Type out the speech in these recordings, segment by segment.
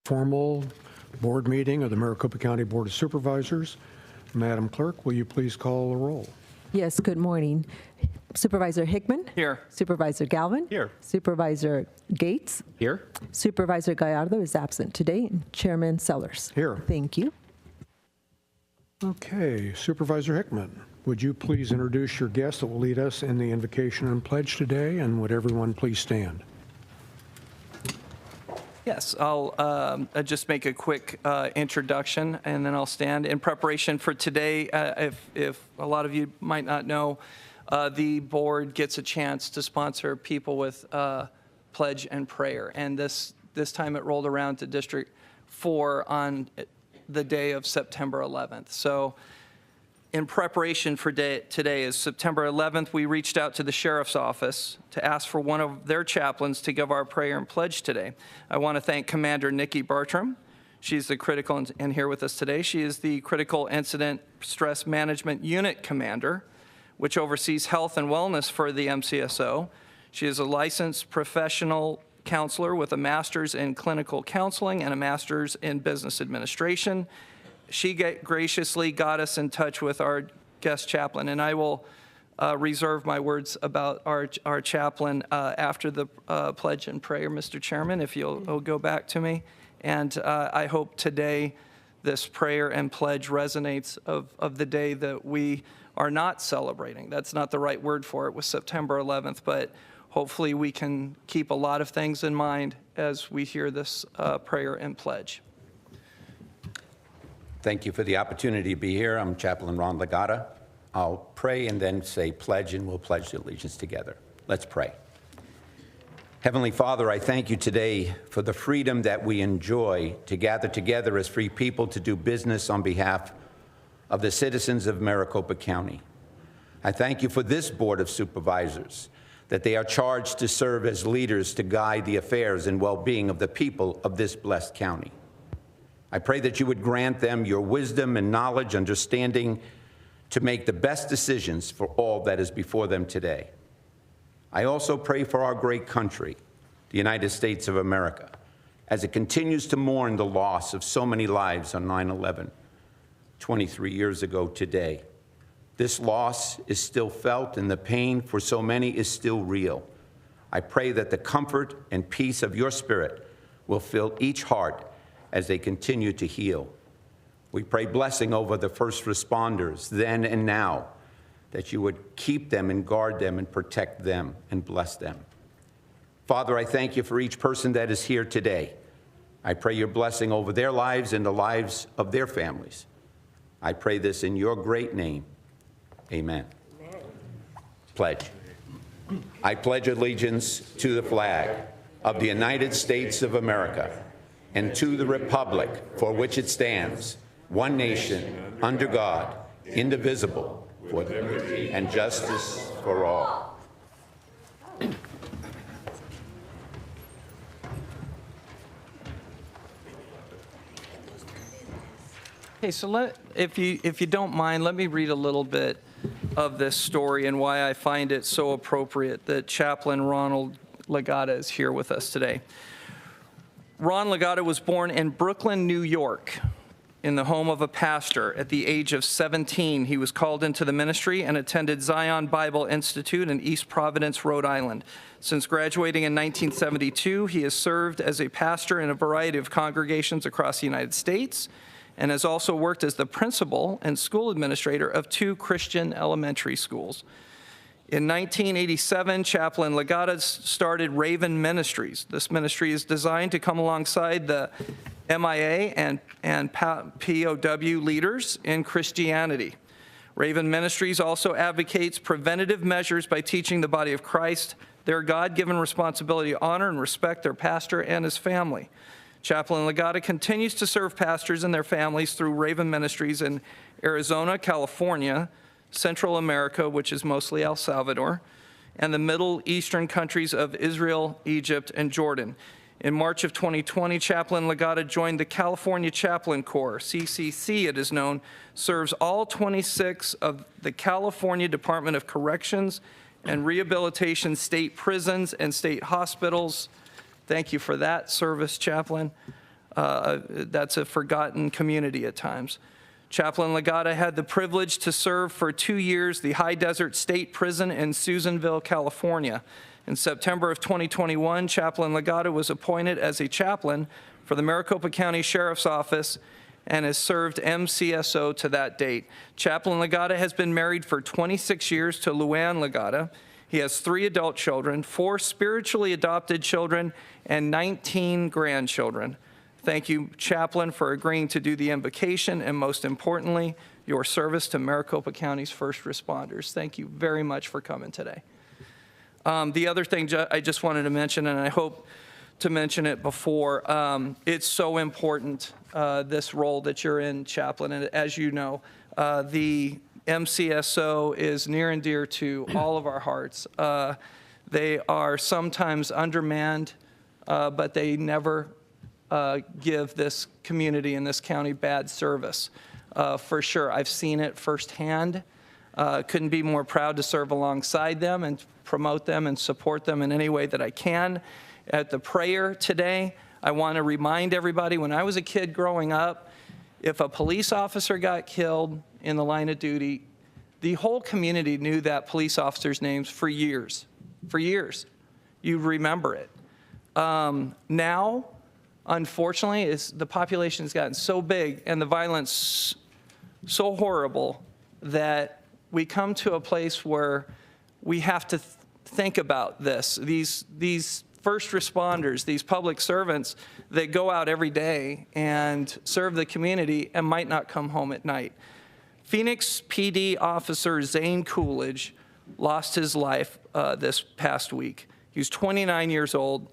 Formal board meeting of the Maricopa County Board of Supervisors. Madam Clerk, will you please call the roll? Yes, good morning. Supervisor Hickman? Here. Supervisor Galvin? Here. Supervisor Gates? Here. Supervisor Gallardo is absent today, and Chairman Sellers. Here. Thank you. Okay, Supervisor Hickman, would you please introduce your guest that will lead us in the invocation and pledge today, and would everyone please stand? Yes, I'll just make a quick introduction, and then I'll stand. In preparation for today, if a lot of you might not know, the board gets a chance to sponsor people with pledge and prayer. And this time it rolled around to District 4 on the day of September 11th. So in preparation for today is September 11th, we reached out to the Sheriff's Office to ask for one of their chaplains to give our prayer and pledge today. I want to thank Commander Nikki Bartram. She's the critical, and here with us today, she is the Critical Incident Stress Management Unit Commander, which oversees health and wellness for the MCSO. She is a licensed professional counselor with a master's in clinical counseling and a master's in business administration. She graciously got us in touch with our guest chaplain, and I will reserve my words about our chaplain after the pledge and prayer, Mr. Chairman, if you'll go back to me. And I hope today this prayer and pledge resonates of the day that we are not celebrating. That's not the right word for it, was September 11th, but hopefully we can keep a lot of things in mind as we hear this prayer and pledge. Thank you for the opportunity to be here. I'm Chaplain Ron Legata. I'll pray and then say pledge, and we'll pledge the allegiance together. Let's pray. Heavenly Father, I thank you today for the freedom that we enjoy to gather together as free people to do business on behalf of the citizens of Maricopa County. I thank you for this Board of Supervisors, that they are charged to serve as leaders to guide the affairs and well-being of the people of this blessed county. I pray that you would grant them your wisdom and knowledge, understanding to make the best decisions for all that is before them today. I also pray for our great country, the United States of America, as it continues to mourn the loss of so many lives on 9/11, 23 years ago today. This loss is still felt, and the pain for so many is still real. I pray that the comfort and peace of your Spirit will fill each heart as they continue to heal. We pray blessing over the first responders then and now, that you would keep them and guard them and protect them and bless them. Father, I thank you for each person that is here today. I pray your blessing over their lives and the lives of their families. I pray this in your great name. Amen. Amen. Pledge. I pledge allegiance to the flag of the United States of America and to the republic for which it stands, one nation, under God, indivisible, with liberty and justice for all. Okay, so if you don't mind, let me read a little bit of this story and why I find it so appropriate that Chaplain Ronald Legata is here with us today. Ron Legata was born in Brooklyn, New York, in the home of a pastor. At the age of 17, he was called into the ministry and attended Zion Bible Institute in East Providence, Rhode Island. Since graduating in 1972, he has served as a pastor in a variety of congregations across the United States and has also worked as the principal and school administrator of 2 Christian elementary schools. In 1987, Chaplain Legata started Raven Ministries. This ministry is designed to come alongside the MIA and POW leaders in Christianity. Raven Ministries also advocates preventative measures by teaching the body of Christ their God-given responsibility to honor and respect their pastor and his family. Chaplain Legata continues to serve pastors and their families through Raven Ministries in Arizona, California, Central America, which is mostly El Salvador, and the Middle Eastern countries of Israel, Egypt, and Jordan. In March of 2020, Chaplain Legata joined the California Chaplain Corps. CCC, it is known, serves all 26 of the California Department of Corrections and Rehabilitation state prisons and state hospitals. Thank you for that service, Chaplain. That's a forgotten community at times. Chaplain Legata had the privilege to serve for 2 years the High Desert State Prison in Susanville, California. In September of 2021, Chaplain Legata was appointed as a chaplain for the Maricopa County Sheriff's Office and has served MCSO to that date. Chaplain Legata has been married for 26 years to Luann Legata. He has 3 adult children, 4 spiritually adopted children, and 19 grandchildren. Thank you, Chaplain, for agreeing to do the invocation and, most importantly, your service to Maricopa County's first responders. Thank you very much for coming today. The other thing I just wanted to mention, and I hope to mention it before, it's so important, this role that you're in, Chaplain, and as you know, the MCSO is near and dear to all of our hearts. They are sometimes undermanned, but they never give this community and this county bad service. For sure, I've seen it firsthand. Couldn't be more proud to serve alongside them and promote them and support them in any way that I can. At the prayer today, I want to remind everybody, when I was a kid growing up, if a police officer got killed in the line of duty, the whole community knew that police officer's names for years. For years. You'd remember it. Now, unfortunately, the population has gotten so big and the violence so horrible that we come to a place where we have to think about this. These first responders, these public servants that go out every day and serve the community and might not come home at night. Phoenix PD officer Zane Coolidge lost his life this past week. He was 29 years old.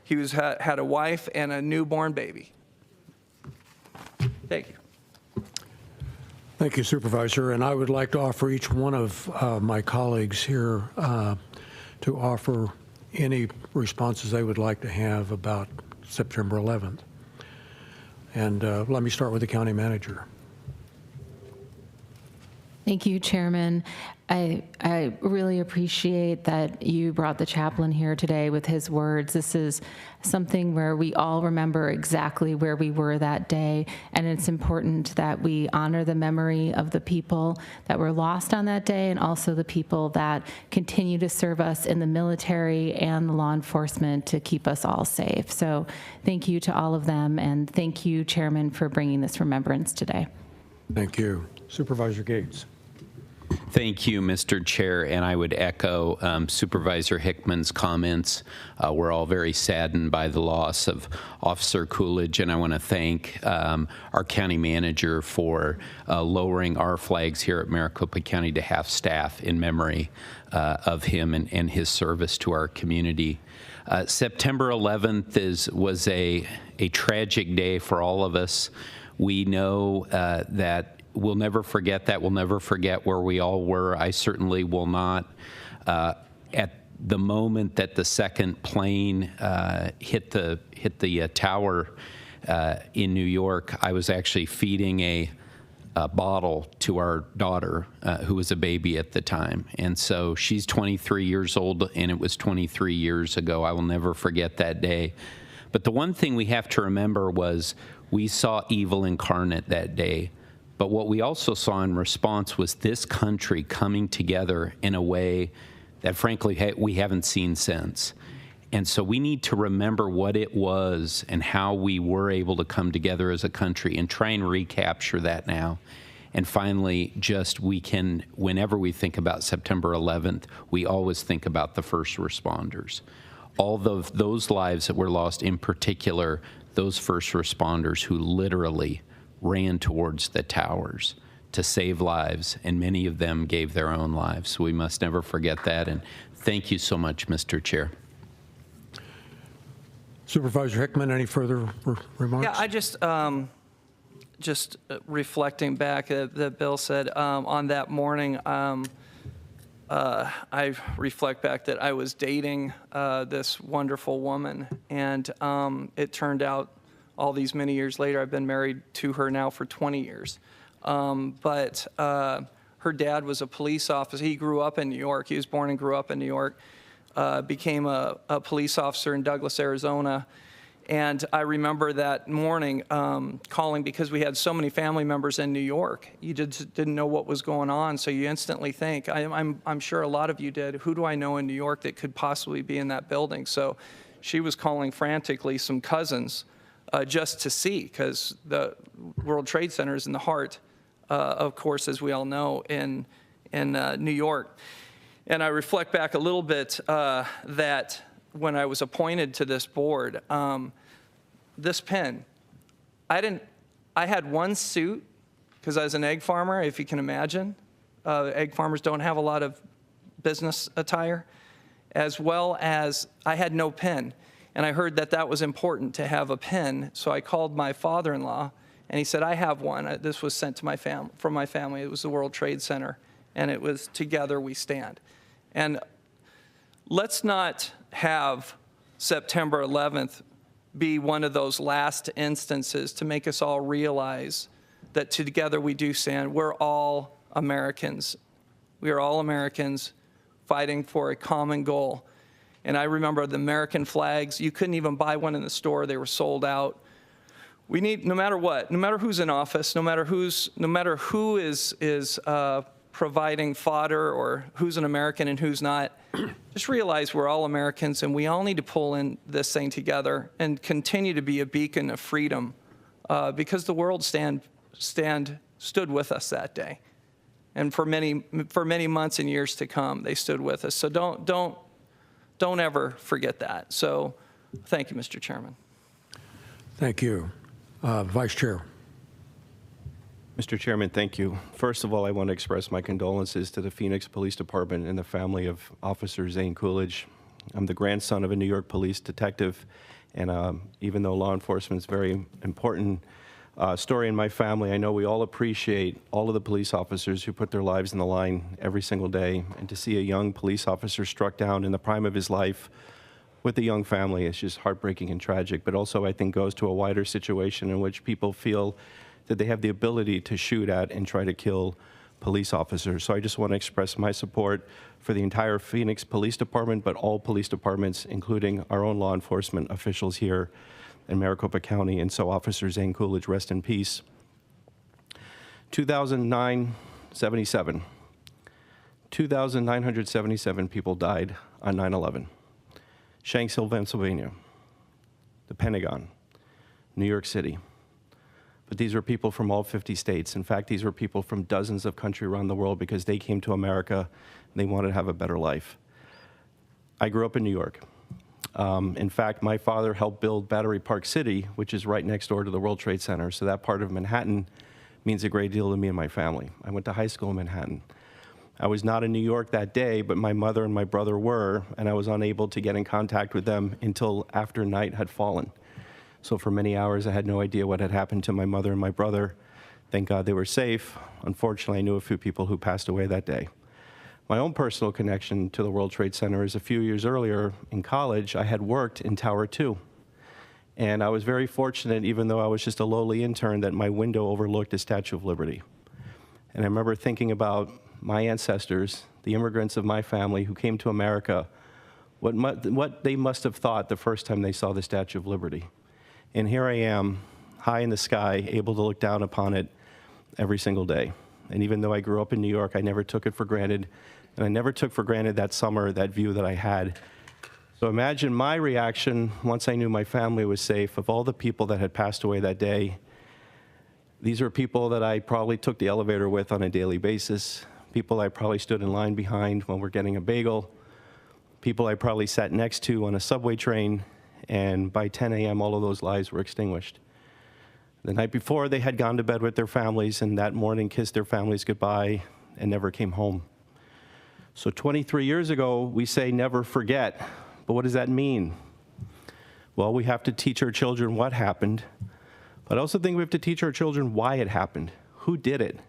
He had a wife and a newborn baby. Thank you. Thank you, Supervisor. And I would like to offer each one of my colleagues here to offer any responses they would like to have about September 11th. And let me start with the county manager. Thank you, Chairman. I really appreciate that you brought the chaplain here today with his words. This is something where we all remember exactly where we were that day, and it's important that we honor the memory of the people that were lost on that day and also the people that continue to serve us in the military and the law enforcement to keep us all safe. So thank you to all of them, and thank you, Chairman, for bringing this remembrance today. Thank you. Supervisor Gates. Thank you, Mr. Chair, and I would echo Supervisor Hickman's comments. We're all very saddened by the loss of Officer Coolidge, and I want to thank our county manager for lowering our flags here at Maricopa County to half staff in memory of him and his service to our community. September 11th was a tragic day for all of us. We know that we'll never forget that. We'll never forget where we all were. I certainly will not. At the moment that the second plane hit the tower in New York, I was actually feeding a bottle to our daughter, who was a baby at the time. And so she's 23 years old, and it was 23 years ago. I will never forget that day. But the one thing we have to remember was we saw evil incarnate that day. But what we also saw in response was this country coming together in a way that, frankly, we haven't seen since. And so we need to remember what it was and how we were able to come together as a country and try and recapture that now. And finally, whenever we think about September 11th, we always think about the first responders. All of those lives that were lost, in particular, those first responders who literally ran towards the towers to save lives, and many of them gave their own lives. So we must never forget that, and thank you so much, Mr. Chair. Supervisor Hickman, any further remarks? Yeah, I just reflecting back that Bill said on that morning, I reflect back that I was dating this wonderful woman, and it turned out all these many years later, I've been married to her now for 20 years. But her dad was a police officer. He grew up in New York. He was born and grew up in New York, became a police officer in Douglas, Arizona. And I remember that morning calling because we had so many family members in New York. You just didn't know what was going on, so you instantly think, I'm sure a lot of you did, who do I know in New York that could possibly be in that building? So she was calling frantically some cousins just to see, because the World Trade Center is in the heart, of course, as we all know, in New York. And I reflect back a little bit that when I was appointed to this board, this pen, I had one suit because I was an egg farmer, if you can imagine. Egg farmers don't have a lot of business attire, as well as I had no pen. And I heard that that was important to have a pen, so I called my father-in-law, and he said, I have one. This was sent to from my family. It was the World Trade Center, and it was Together We Stand. And let's not have September 11th be one of those last instances to make us all realize that together we do stand. We're all Americans. We are all Americans fighting for a common goal. And I remember the American flags. You couldn't even buy one in the store. They were sold out. We need, no matter what, no matter who's in office, no matter who is providing fodder or who's an American and who's not, just realize we're all Americans and we all need to pull in this thing together and continue to be a beacon of freedom because the world stood with us that day. And for many months and years to come, they stood with us. So don't ever forget that. So thank you, Mr. Chairman. Thank you. Vice Chair. Mr. Chairman, thank you. First of all, I want to express my condolences to the Phoenix Police Department and the family of Officer Zane Coolidge. I'm the grandson of a New York police detective, and even though law enforcement is a very important story in my family, I know we all appreciate all of the police officers who put their lives on the line every single day, and to see a young police officer struck down in the prime of his life with a young family is just heartbreaking and tragic, but also I think goes to a wider situation in which people feel that they have the ability to shoot at and try to kill police officers. So I just want to express my support for the entire Phoenix Police Department, but all police departments, including our own law enforcement officials here in Maricopa County. And so Officer Zane Coolidge, rest in peace. 2009-77. 2,977 people died on 9/11. Shanksville, Pennsylvania, the Pentagon, New York City. But these were people from all 50 states. In fact, these were people from dozens of countries around the world because they came to America and they wanted to have a better life. I grew up in New York. In fact, my father helped build Battery Park City, which is right next door to the World Trade Center. So that part of Manhattan means a great deal to me and my family. I went to high school in Manhattan. I was not in New York that day, but my mother and my brother were, and I was unable to get in contact with them until after night had fallen. So for many hours, I had no idea what had happened to my mother and my brother. Thank God they were safe. Unfortunately, I knew a few people who passed away that day. My own personal connection to the World Trade Center is a few years earlier in college, I had worked in Tower 2. And I was very fortunate, even though I was just a lowly intern, that my window overlooked the Statue of Liberty. And I remember thinking about my ancestors, the immigrants of my family who came to America, what they must have thought the first time they saw the Statue of Liberty. And here I am, high in the sky, able to look down upon it every single day. And even though I grew up in New York, I never took it for granted. And I never took for granted that summer, that view that I had. So imagine my reaction once I knew my family was safe, of all the people that had passed away that day. These are people that I probably took the elevator with on a daily basis, people I probably stood in line behind when we're getting a bagel, people I probably sat next to on a subway train, and by 10 a.m., all of those lives were extinguished. The night before, they had gone to bed with their families, and that morning kissed their families goodbye and never came home. So 23 years ago, we say never forget. But what does that mean? Well, we have to teach our children what happened, but I also think we have to teach our children why it happened. Who did it?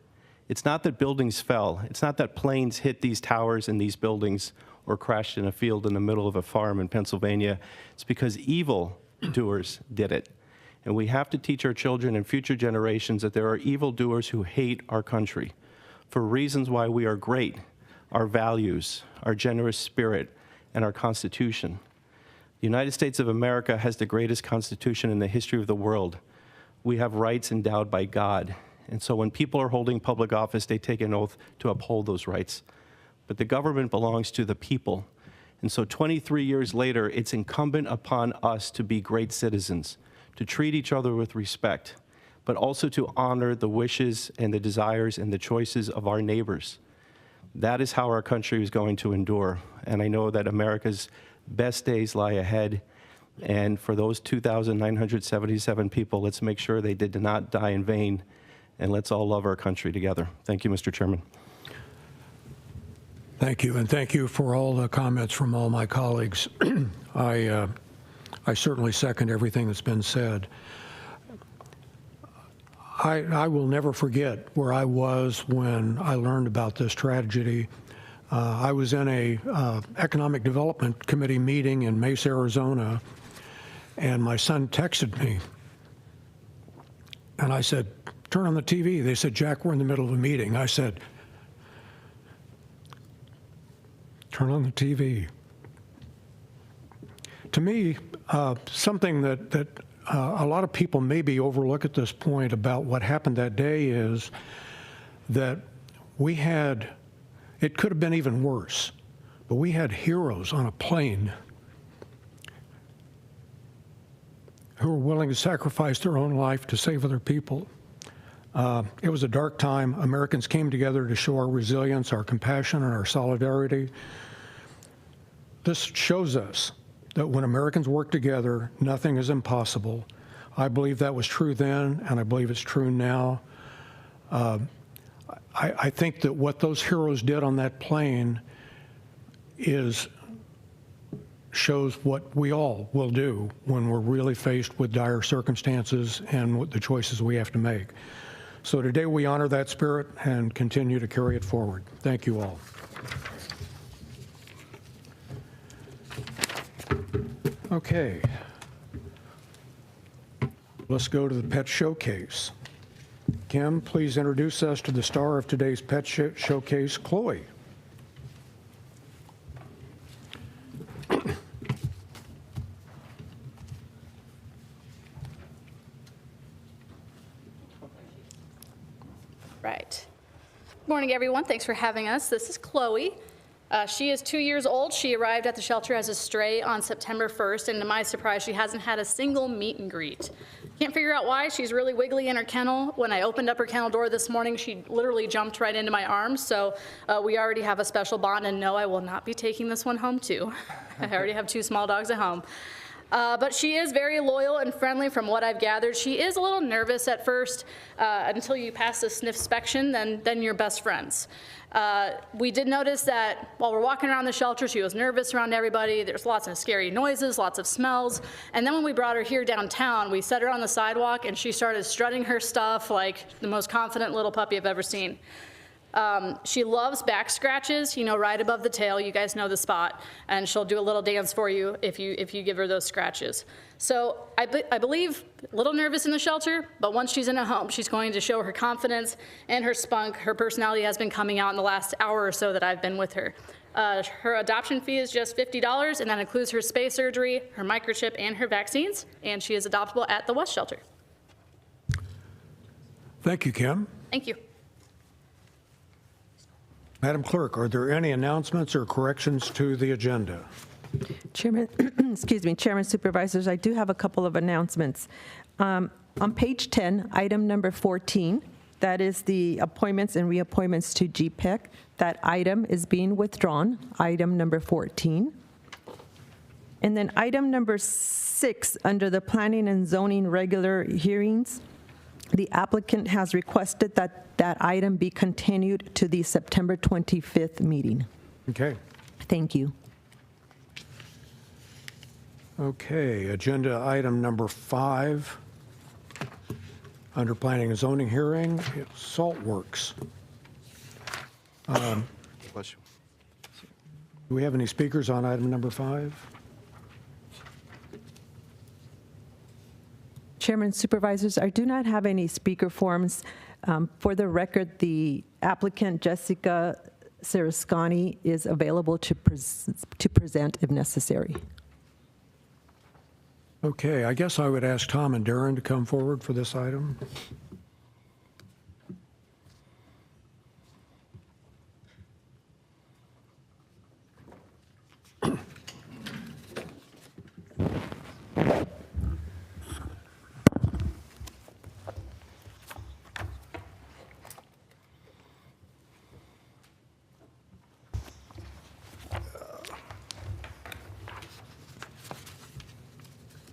It's not that buildings fell. It's not that planes hit these towers and these buildings or crashed in a field in the middle of a farm in Pennsylvania. It's because evil doers did it. And we have to teach our children and future generations that there are evildoers who hate our country for reasons why we are great, our values, our generous spirit, and our Constitution. The United States of America has the greatest Constitution in the history of the world. We have rights endowed by God. And so when people are holding public office, they take an oath to uphold those rights. But the government belongs to the people. And so 23 years later, it's incumbent upon us to be great citizens, to treat each other with respect, but also to honor the wishes and the desires and the choices of our neighbors. That is how our country is going to endure. And I know that America's best days lie ahead. And for those 2,977 people, let's make sure they did not die in vain. And let's all love our country together. Thank you, Mr. Chairman. Thank you, and thank you for all the comments from all my colleagues. I certainly second everything that's been said. I will never forget where I was when I learned about this tragedy. I was in a Economic Development Committee meeting in Mesa, Arizona, and my son texted me. And I said, "Turn on the TV." They said, "Jack, we're in the middle of a meeting." I said, "Turn on the TV." To me, something that a lot of people maybe overlook at this point about what happened that day is that we had, it could have been even worse, but we had heroes on a plane who were willing to sacrifice their own life to save other people. It was a dark time. Americans came together to show our resilience, our compassion, and our solidarity. This shows us that when Americans work together, nothing is impossible. I believe that was true then, and I believe it's true now. I think that what those heroes did on that plane shows what we all will do when we're really faced with dire circumstances and with the choices we have to make. So today we honor that spirit and continue to carry it forward. Thank you all. Okay. Let's go to the Pet Showcase. Kim, please introduce us to the star of today's Pet Showcase, Chloe. Right. Good morning, everyone. Thanks for having us. This is Chloe. She is 2 years old. She arrived at the shelter as a stray on September 1st, and to my surprise, she hasn't had a single meet and greet. Can't figure out why. She's really wiggly in her kennel. When I opened up her kennel door this morning, she literally jumped right into my arms, so we already have a special bond, and no, I will not be taking this one home, too. I already have 2 small dogs at home. But she is very loyal and friendly from what I've gathered. She is a little nervous at first until you pass the sniffspection, then you're best friends. We did notice that while we're walking around the shelter, she was nervous around everybody. There's lots of scary noises, lots of smells. And then when we brought her here downtown, we set her on the sidewalk and she started strutting her stuff like the most confident little puppy I've ever seen. She loves back scratches, right above the tail. You guys know the spot, and she'll do a little dance for you if you give her those scratches. So I believe a little nervous in the shelter, but once she's in a home, she's going to show her confidence and her spunk. Her personality has been coming out in the last hour or so that I've been with her. Her adoption fee is just $50, and that includes her spay surgery, her microchip, and her vaccines, and she is adoptable at the West Shelter. Thank you, Kim. Thank you. Madam Clerk, are there any announcements or corrections to the agenda? Chairman, excuse me, Chairman, Supervisors, I do have a couple of announcements. On page 10, item number 14, that is the appointments and reappointments to GPEC. That item is being withdrawn, item number 14. And then item number 6, under the Planning and Zoning regular hearings, the applicant has requested that that item be continued to the September 25th meeting. Okay. Thank you. Okay, agenda item number 5, under Planning and Zoning hearing, Salt Works. Bless you. Do we have any speakers on item number 5? Chairman, Supervisors, I do not have any speaker forms. For the record, the applicant, Jessica Sarascani, is available to present if necessary. Okay, I guess I would ask Tom and Darren to come forward for this item.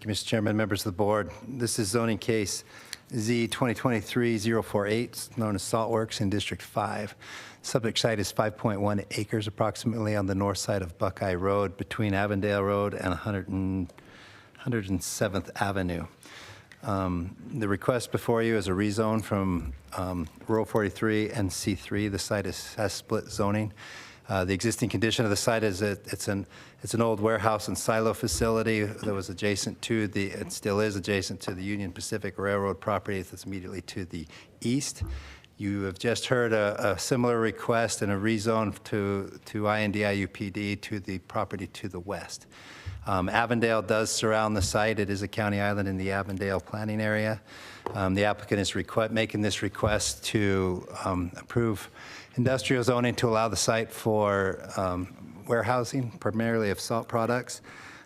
Thank you, Mr. Chairman, members of the board. This is zoning case Z 2023-048, known as Saltworks in District 5. Subject site is 5.1 acres approximately on the north side of Buckeye Road between Avondale Road and 107th Avenue. The request before you is a rezone from Rural 43 and C3. The site has split zoning. The existing condition of the site is that it's an old warehouse and silo facility that was adjacent to it still is adjacent to the Union Pacific Railroad property that's immediately to the east. You have just heard a similar request and a rezone to INDIUPD to the property to the west. Avondale does surround the site. It is a county island in the Avondale planning area. The applicant is making this request to approve industrial zoning to allow the site for warehousing, primarily of salt products.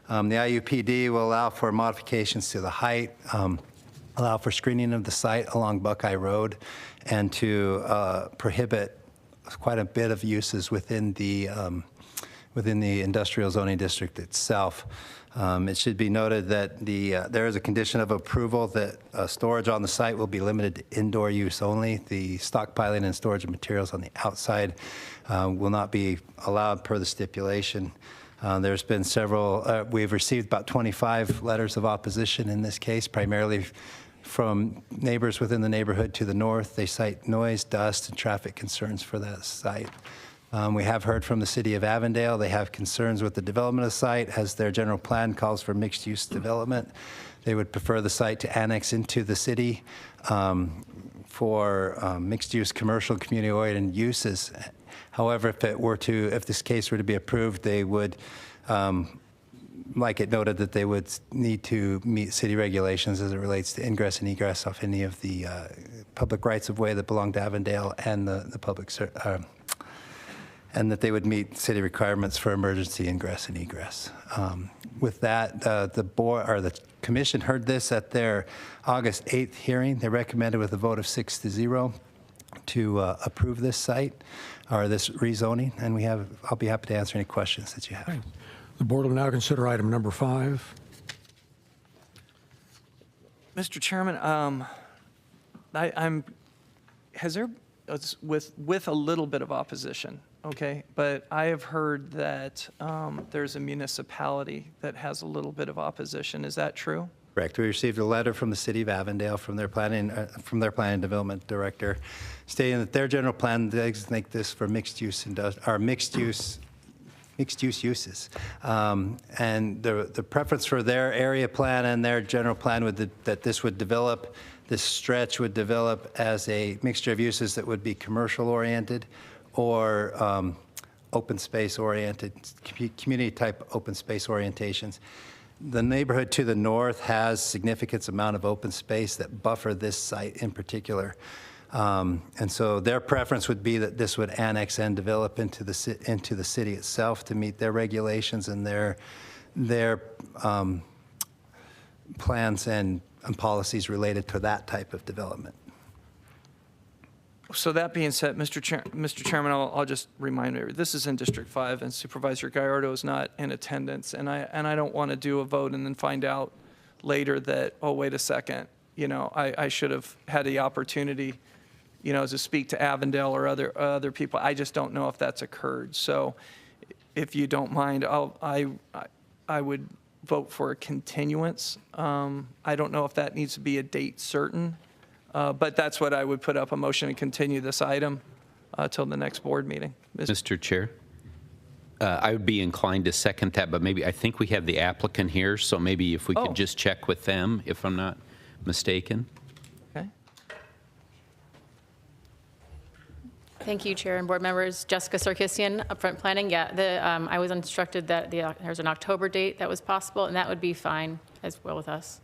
The IUPD will allow for modifications to the height, allow for screening of the site along Buckeye Road, and to prohibit quite a bit of uses within the industrial zoning district itself. It should be noted that there is a condition of approval that storage on the site will be limited to indoor use only. The stockpiling and storage of materials on the outside will not be allowed per the stipulation. There's been we've received about 25 letters of opposition in this case, primarily from neighbors within the neighborhood to the north. They cite noise, dust, and traffic concerns for that site. We have heard from the city of Avondale. They have concerns with the development of the site as their general plan calls for mixed-use development. They would prefer the site to annex into the city for mixed-use commercial community-oriented uses. However, if this case were to be approved, they would, like it noted, that they would need to meet city regulations as it relates to ingress and egress off any of the public rights-of-way that belong to Avondale and the public and that they would meet city requirements for emergency ingress and egress. With that, the commission heard this at their August 8th hearing. They recommended with a vote of 6-0 to approve this site or this rezoning, and I'll be happy to answer any questions that you have. The board will now consider item number 5. Mr. Chairman, with a little bit of opposition, okay, but I have heard that there's a municipality that has a little bit of opposition. Is that true? Correct. We received a letter from the city of Avondale from their planning development director, stating that their general plan designate this for mixed use uses. And the preference for their area plan and their general plan that this stretch would develop as a mixture of uses that would be commercial oriented or open space oriented, community type open space orientations. The neighborhood to the north has significant amount of open space that buffer this site in particular. And so their preference would be that this would annex and develop into the city itself to meet their regulations and their plans and policies related to that type of development. So that being said, Mr. Chairman, I'll just remind you, this is in District 5, and Supervisor Gallardo is not in attendance, and I don't want to do a vote and then find out later that, oh, wait a second, I should have had the opportunity, to speak to Avondale or other people. I just don't know if that's occurred. So if you don't mind, I would vote for a continuance. I don't know if that needs to be a date certain. But that's what I would put up, a motion to continue this item till the next board meeting. Mr. Chair, I would be inclined to second that, but I think we have the applicant here, so maybe if we could just check with them, if I'm not mistaken. Okay. Thank you, Chair and board members. Jessica Sarkisian, Upfront Planning. Yeah, I was instructed that there's an October date that was possible, and that would be fine. as well with us.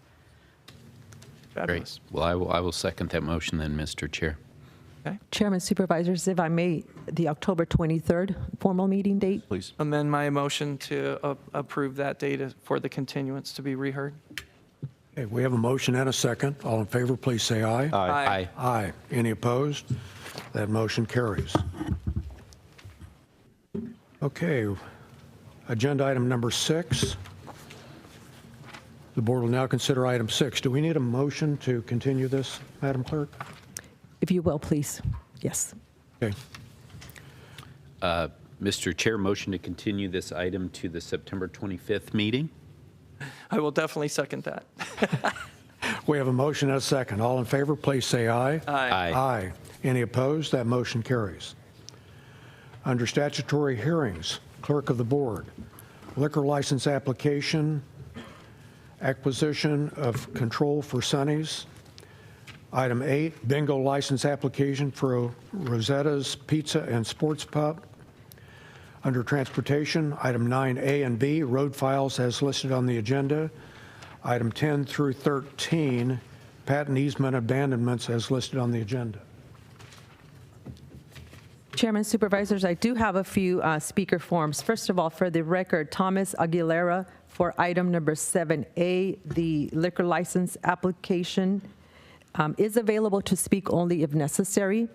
Fabulous. Great. Well, I will second that motion then, Mr. Chair. Okay. Chairman, Supervisors, if I may, the October 23rd formal meeting date? Please. Amend my motion to approve that date for the continuance to be reheard. Okay, we have a motion and a second. All in favor, please say aye. Aye. Aye. Any opposed? That motion carries. Okay, agenda item number 6. The board will now consider item 6. Do we need a motion to continue this, Madam Clerk? If you will, please. Yes. Okay. Mr. Chair, motion to continue this item to the September 25th meeting? I will definitely second that. We have a motion and a second. All in favor, please say aye. Aye. Aye. Any opposed? That motion carries. Under statutory hearings, clerk of the board, liquor license application, acquisition of control for Sonny's. Item 8, bingo license application for Rosetta's Pizza and Sports Pub. Under transportation, item 9A and B, road files as listed on the agenda. Item 10 through 13, patent easement abandonments as listed on the agenda. Chairman, Supervisors, I do have a few speaker forms. First of all, for the record, Thomas Aguilera for item number 7A, the liquor license application is available to speak only if necessary.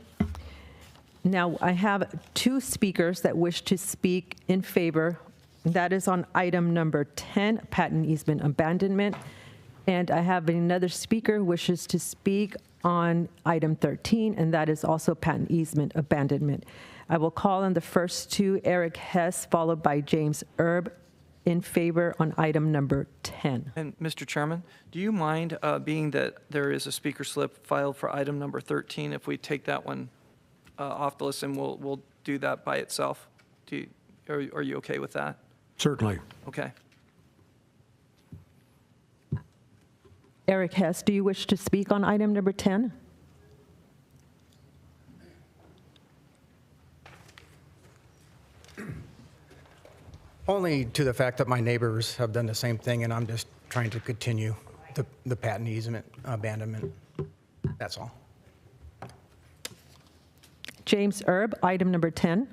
Now, I have 2 speakers that wish to speak in favor. That is on item number 10, patent easement abandonment. And I have another speaker who wishes to speak on item 13, and that is also patent easement abandonment. I will call on the first 2, Eric Hess, followed by James Erb, in favor on item number 10. And Mr. Chairman, do you mind, being that there is a speaker slip filed for item number 13, if we take that one off the list and we'll do that by itself? Are you okay with that? Certainly. Okay. Eric Hess, do you wish to speak on item number 10? Only to the fact that my neighbors have done the same thing, and I'm just trying to continue the patent easement abandonment. That's all. James Erb, item number 10.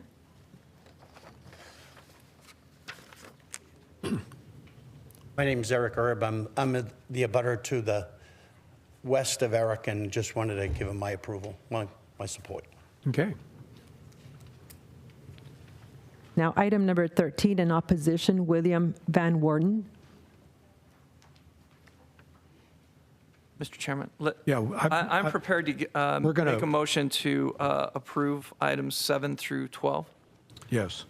My name is Eric Erb. I'm the abutter to the west of Eric, and just wanted to give him my approval, my support. Okay. Now, item number 13, in opposition, William Van Worden. Mr. Chairman, Yeah, I'm prepared to We're gonna- make a motion to approve items 7 through 12. Yes.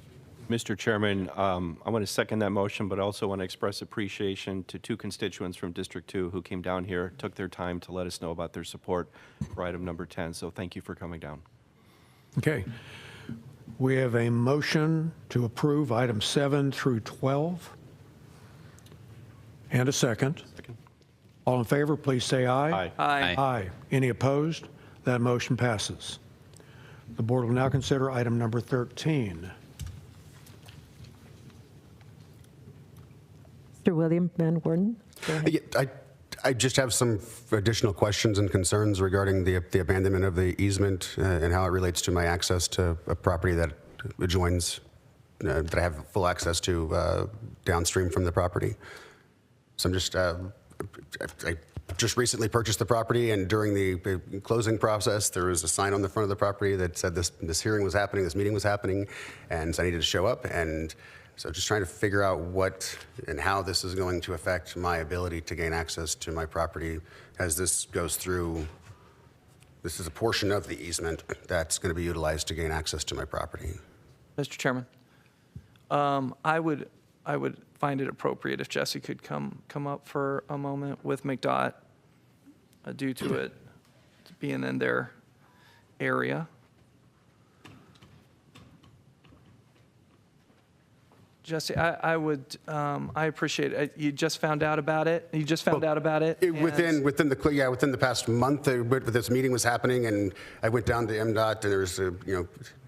Mr. Chairman, I want to second that motion, but I also want to express appreciation to 2 constituents from District 2 who came down here, took their time to let us know about their support for item number 10. So thank you for coming down. Okay. We have a motion to approve items 7 through 12. And a second. All in favor, please say aye. Aye. Aye. Aye. Any opposed? That motion passes. The board will now consider item number 13. Mr. William Van Worden. Go ahead. Yeah, I just have some additional questions and concerns regarding the abandonment of the easement and how it relates to my access to a property that adjoins, that I have full access to downstream from the property. So I'm just, I just recently purchased the property, and during the closing process, there was a sign on the front of the property that said this hearing was happening, this meeting was happening, and so I needed to show up. And so just trying to figure out what and how this is going to affect my ability to gain access to my property as this goes through. This is a portion of the easement that's going to be utilized to gain access to my property. Mr. Chairman, I would find it appropriate if Jesse could come up for a moment with McDOT due to it being in their area. Jesse, I appreciate it. You just found out about it? You just found out about it? Within the past month, this meeting was happening, and I went down to MDOT, and there was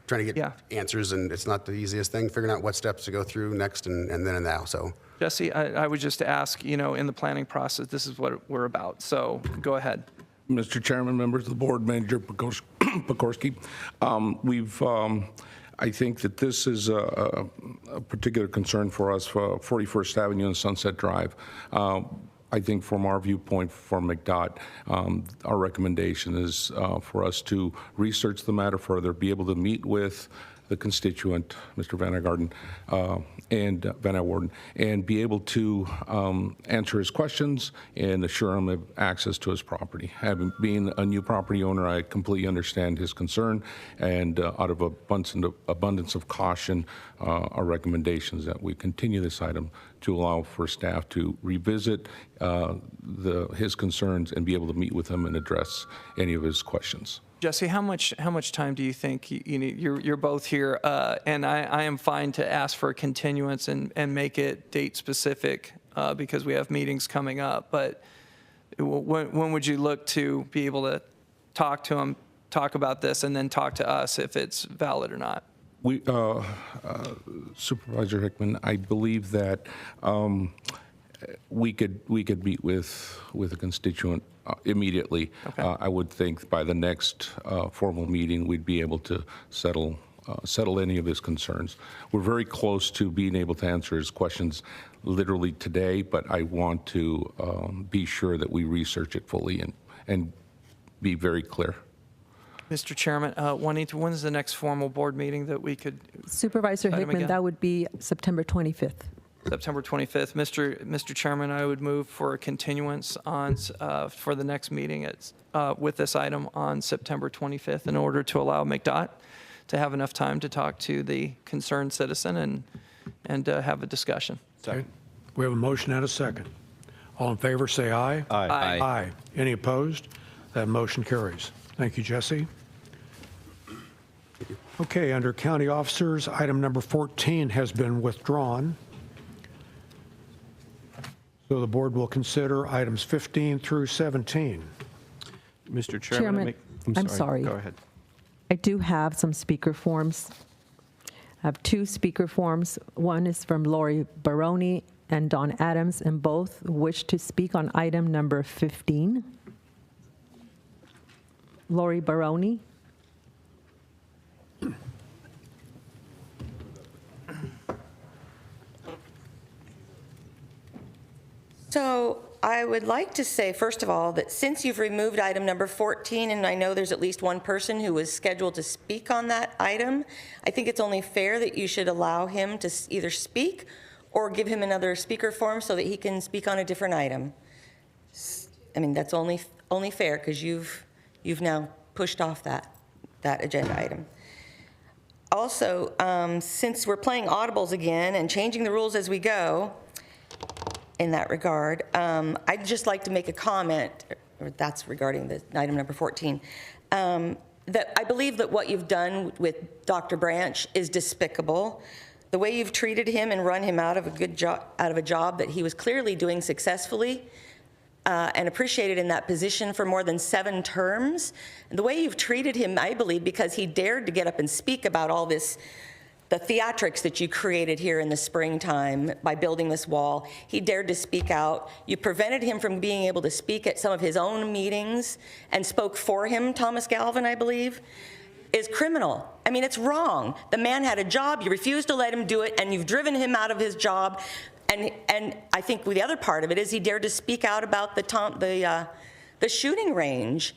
trying to get Yeah. answers, and it's not the easiest thing, figuring out what steps to go through next and then and now, so. Jesse, I would just ask, in the planning process, this is what we're about. So go ahead. Mr. Chairman, members of the board, Manager Pekorski, I think that this is a particular concern for us for 41st Avenue and Sunset Drive. I think from our viewpoint for McDOT, our recommendation is for us to research the matter further, be able to meet with the constituent, Mr. Van Awarden, and be able to answer his questions and assure him of access to his property. Being a new property owner, I completely understand his concern, and out of abundance of caution, our recommendation is that we continue this item to allow for staff to revisit his concerns and be able to meet with him and address any of his questions. Jesse, how much time do you think you need? You're both here, and I am fine to ask for a continuance and make it date specific because we have meetings coming up. But when would you look to be able to talk to him, talk about this, and then talk to us if it's valid or not? Supervisor Hickman, I believe that we could meet with a constituent immediately. Okay. I would think by the next formal meeting we'd be able to settle any of his concerns. We're very close to being able to answer his questions literally today, but I want to be sure that we research it fully and be very clear. Mr. Chairman, Juanita, when's the next formal board meeting that we could? Supervisor Item Hickman, again. that would be September 25th. September 25th. Mr. Chairman, I would move for a continuance on for the next meeting with this item on September 25th in order to allow McDOT to have enough time to talk to the concerned citizen and have a discussion. Okay. We have a motion and a second. All in favor, say aye. Aye. Aye. Aye. Any opposed? That motion carries. Thank you, Jesse. Okay, under county officers, item number 14 has been withdrawn. So the board will consider items 15 through 17. Mr. Chairman, I'm sorry. Go ahead. I do have some speaker forms. I have two speaker forms. One is from Lori Baroni and Don Adams, and both wish to speak on item number 15. Lori Baroni. So I would like to say, first of all, that since you've removed item number 14, and I know there's at least one person who was scheduled to speak on that item, I think it's only fair that you should allow him to either speak or give him another speaker form so that he can speak on a different item. I mean, that's only fair because you've now pushed off that agenda item. Also, since we're playing audibles again and changing the rules as we go, in that regard, I'd just like to make a comment, or that's regarding the item number 14, that I believe that what you've done with Dr. Branch is despicable. The way you've treated him and run him out of a job that he was clearly doing successfully and appreciated in that position for more than 7 terms. And the way you've treated him, I believe, because he dared to get up and speak about all this, the theatrics that you created here in the springtime by building this wall. He dared to speak out. You prevented him from being able to speak at some of his own meetings and spoke for him, Thomas Galvin, I believe, is criminal. I mean, it's wrong. The man had a job, you refused to let him do it, and you've driven him out of his job. And I think the other part of it is he dared to speak out about the shooting range,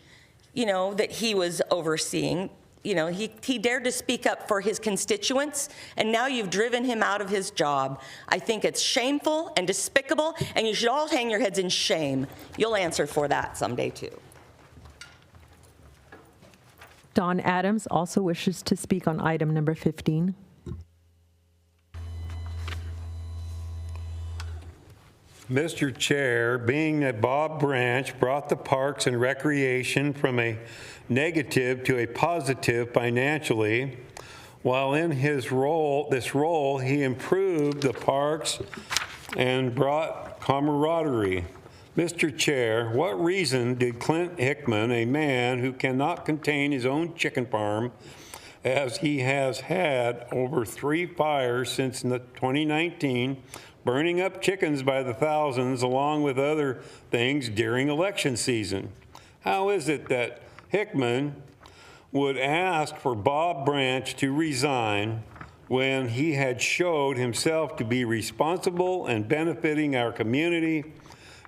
that he was overseeing. He dared to speak up for his constituents, and now you've driven him out of his job. I think it's shameful and despicable, and you should all hang your heads in shame. You'll answer for that someday, too. Don Adams also wishes to speak on item number 15. Mr. Chair, being that Bob Branch brought the Parks and Recreation from a negative to a positive financially, while in this role, he improved the parks and brought camaraderie. Mr. Chair, what reason did Clint Hickman, a man who cannot contain his own chicken farm, as he has had over 3 fires since 2019, burning up chickens by the thousands along with other things during election season. How is it that Hickman would ask for Bob Branch to resign when he had showed himself to be responsible and benefiting our community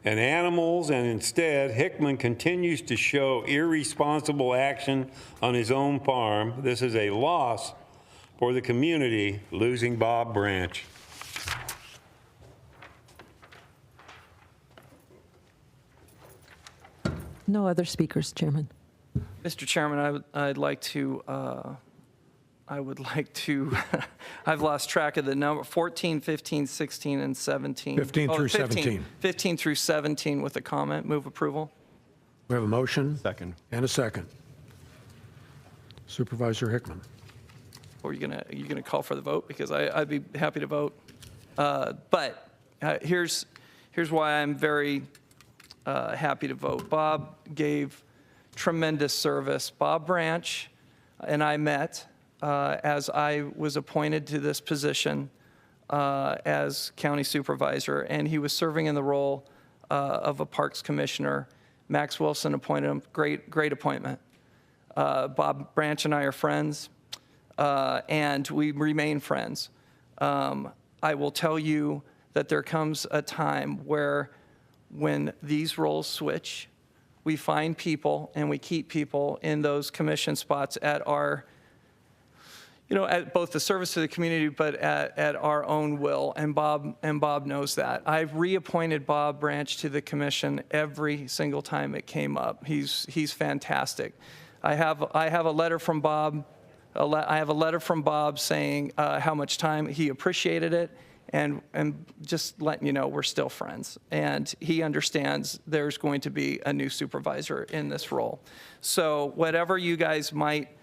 and animals, and instead Hickman continues to show irresponsible action on his own farm? This is a loss for the community, losing Bob Branch. No other speakers, Chairman. Mr. Chairman, I'd like to, I've lost track of the number, 14, 15, 16, and 17. 15 through 17. 15 through 17 with a comment. Move approval. We have a motion. Second. And a second. Supervisor Hickman. Or are you gonna call for the vote? Because I'd be happy to vote. But here's why I'm very happy to vote. Bob gave tremendous service. Bob Branch and I met as I was appointed to this position as county supervisor, and he was serving in the role of a parks commissioner. Max Wilson appointed him. Great appointment. Bob Branch and I are friends, and we remain friends. I will tell you that there comes a time where when these roles switch, we find people and we keep people in those commission spots at our, at both the service to the community, but at our own will. And Bob knows that. I've reappointed Bob Branch to the commission every single time it came up. He's fantastic. I have a letter from Bob. I have a letter from Bob saying how much time he appreciated it, and just letting you know we're still friends. And he understands there's going to be a new supervisor in this role. So whatever you guys might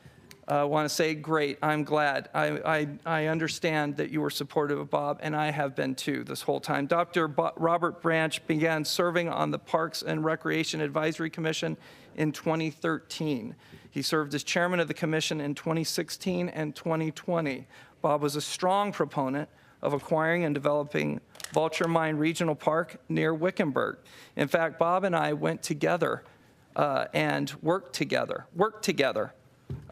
want to say, great, I'm glad. I understand that you were supportive of Bob, and I have been too this whole time. Dr. Robert Branch began serving on the Parks and Recreation Advisory Commission in 2013. He served as chairman of the commission in 2016 and 2020. Bob was a strong proponent of acquiring and developing Vulture Mine Regional Park near Wickenburg. In fact, Bob and I went together and worked together.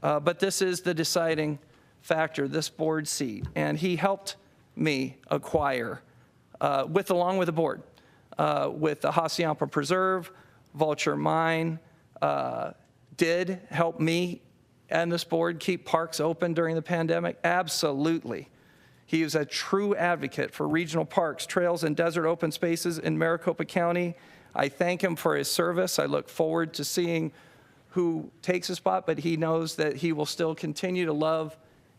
But this is the deciding factor, this board seat. And he helped me acquire, along with the board, with the Hacienda Preserve, Vulture Mine, did help me and this board keep parks open during the pandemic? Absolutely. He is a true advocate for regional parks, trails, and desert open spaces in Maricopa County. I thank him for his service. I look forward to seeing who takes his spot, but he knows that he will still continue to love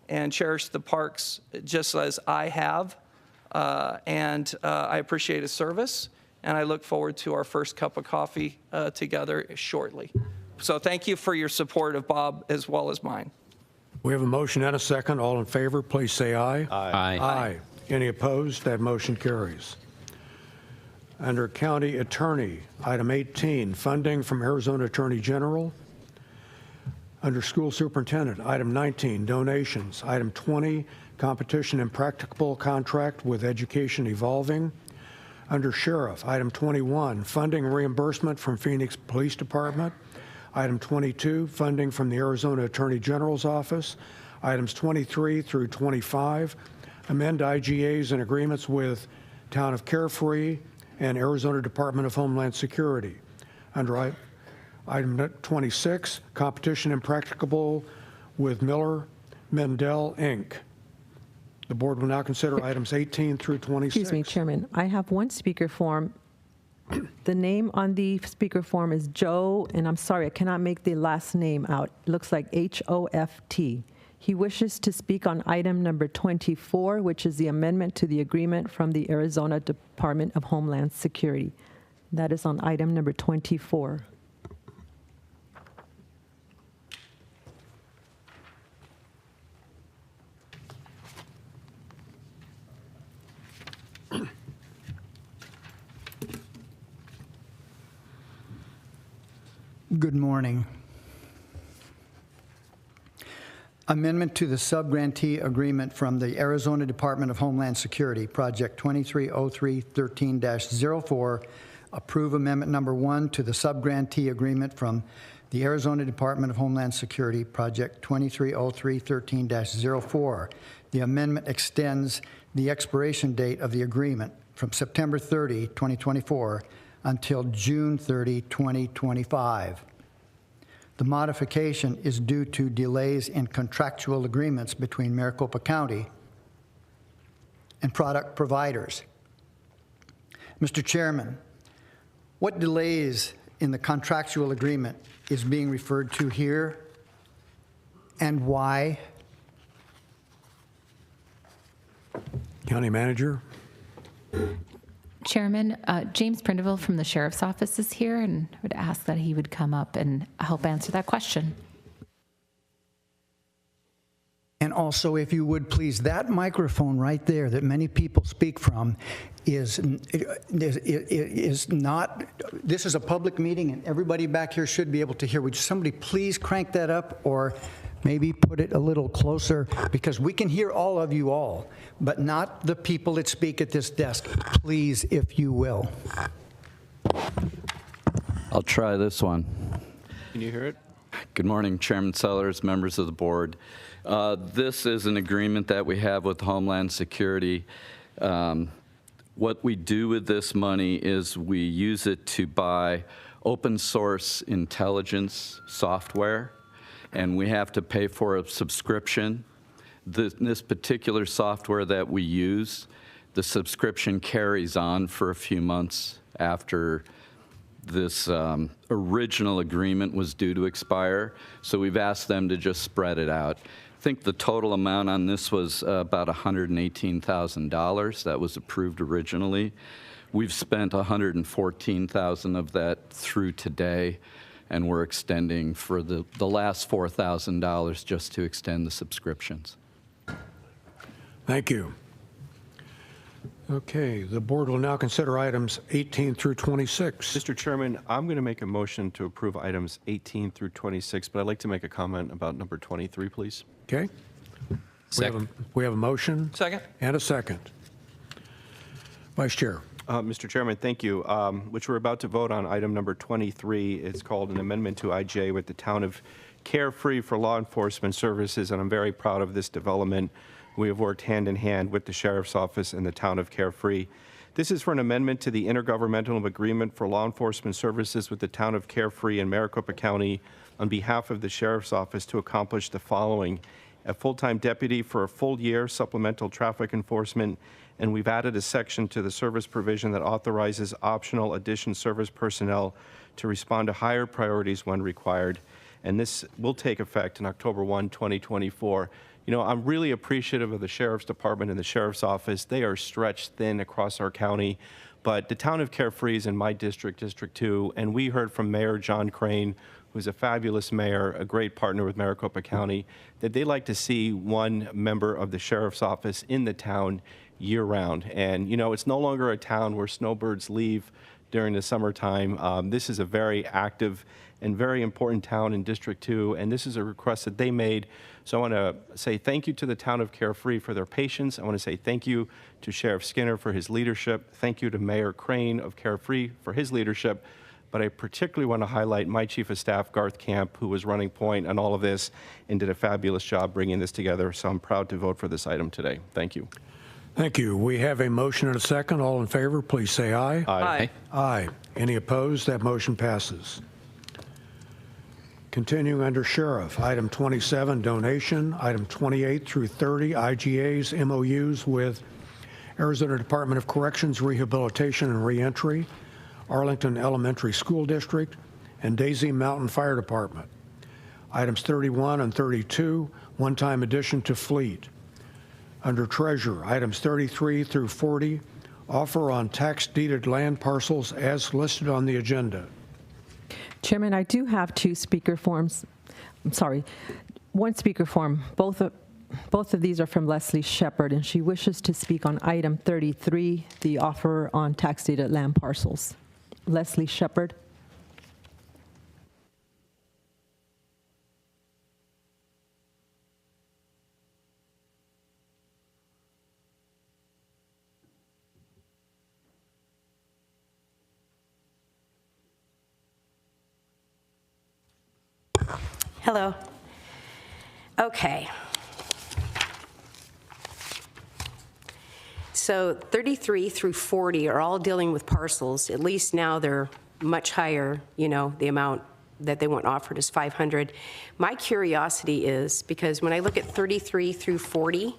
and cherish the parks just as I have. And I appreciate his service, and I look forward to our first cup of coffee together shortly. So thank you for your support of Bob as well as mine. We have a motion and a second. All in favor, please say aye. Aye. Aye. Any opposed? That motion carries. Under County Attorney, item 18, funding from Arizona Attorney General. Under School Superintendent, item 19, donations. Item 20, competition and practicable contract with Education Evolving. Under Sheriff, item 21, funding reimbursement from Phoenix Police Department. Item 22, funding from the Arizona Attorney General's Office. Items 23 through 25, amend IGAs and agreements with Town of Carefree and Arizona Department of Homeland Security. Under item 26, competition and practicable with Miller Mendel, Inc. The board will now consider items 18 through 26. Excuse me, Chairman. I have one speaker form. The name on the speaker form is Joe, and I'm sorry, I cannot make the last name out. It looks like H-O-F-T. He wishes to speak on item number 24, which is the amendment to the agreement from the Arizona Department of Homeland Security. That is on item number 24. Good morning. Amendment to the subgrantee agreement from the Arizona Department of Homeland Security, Project 230313-04. Approve Amendment Number 1 to the subgrantee agreement from the Arizona Department of Homeland Security, Project 230313-04. The amendment extends the expiration date of the agreement from September 30, 2024 until June 30, 2025. The modification is due to delays in contractual agreements between Maricopa County and product providers. Mr. Chairman, what delays in the contractual agreement is being referred to here, and why? County Manager. Chairman, James Prindiville from the Sheriff's Office is here and would ask that he would come up and help answer that question. And also, if you would please, that microphone right there that many people speak from is not, this is a public meeting and everybody back here should be able to hear. Would somebody please crank that up or maybe put it a little closer, because we can hear all of you all, but not the people that speak at this desk. Please, if you will. I'll try this one. Can you hear it? Good morning, Chairman Sellers, members of the board. This is an agreement that we have with Homeland Security. What we do with this money is we use it to buy open source intelligence software, and we have to pay for a subscription. This particular software that we use, the subscription carries on for a few months after this original agreement was due to expire, so we've asked them to just spread it out. I think the total amount on this was about $118,000 that was approved originally. We've spent $114,000 of that through today, and we're extending for the last $4,000 just to extend the subscriptions. Thank you. Okay, the board will now consider items 18 through 26. Mr. Chairman, I'm going to make a motion to approve items 18 through 26, but I'd like to make a comment about number 23, please. Okay. We have a motion. Second. And a second. Vice Chair. Mr. Chairman, thank you. Which we're about to vote on item number 23. It's called an amendment to IJ with the town of Carefree for law enforcement services, and I'm very proud of this development. We have worked hand in hand with the Sheriff's Office and the town of Carefree. This is for an amendment to the intergovernmental agreement for law enforcement services with the town of Carefree and Maricopa County on behalf of the Sheriff's Office to accomplish the following: a full-time deputy for a full year, supplemental traffic enforcement, and we've added a section to the service provision that authorizes optional addition service personnel to respond to higher priorities when required. And this will take effect in October 1, 2024. You know, I'm really appreciative of the Sheriff's Department and the Sheriff's Office. They are stretched thin across our county, but the town of Carefree is in my district, District 2, and we heard from Mayor John Crane, who's a fabulous mayor, a great partner with Maricopa County, that they like to see one member of the Sheriff's Office in the town year-round. And, you know, it's no longer a town where snowbirds leave during the summertime. This is a very active and very important town in District 2, and this is a request that they made. So I want to say thank you to the town of Carefree for their patience. I want to say thank you to Sheriff Skinner for his leadership. Thank you to Mayor Crane of Carefree for his leadership. But I particularly want to highlight my Chief of Staff, Garth Camp, who was running point on all of this and did a fabulous job bringing this together. So I'm proud to vote for this item today. Thank you. Thank you. We have a motion and a second. All in favor, please say aye. Aye. Aye. Any opposed? That motion passes. Continuing under Sheriff, item 27, donation. Item 28 through 30, IGAs, MOUs with Arizona Department of Corrections, Rehabilitation and Reentry, Arlington Elementary School District, and Daisy Mountain Fire Department. Items 31 and 32, one-time addition to fleet. Under Treasurer, items 33 through 40, offer on tax-deeded land parcels as listed on the agenda. Chairman, I do have two speaker forms. I'm sorry, one speaker form. Both of these are from Leslie Shepard, and she wishes to speak on item 33, the offer on tax-deeded land parcels. Leslie Shepard. Hello. Okay. So 33 through 40 are all dealing with parcels. At least now they're much higher, the amount that they want offered is 500. My curiosity is, because when I look at 33 through 40,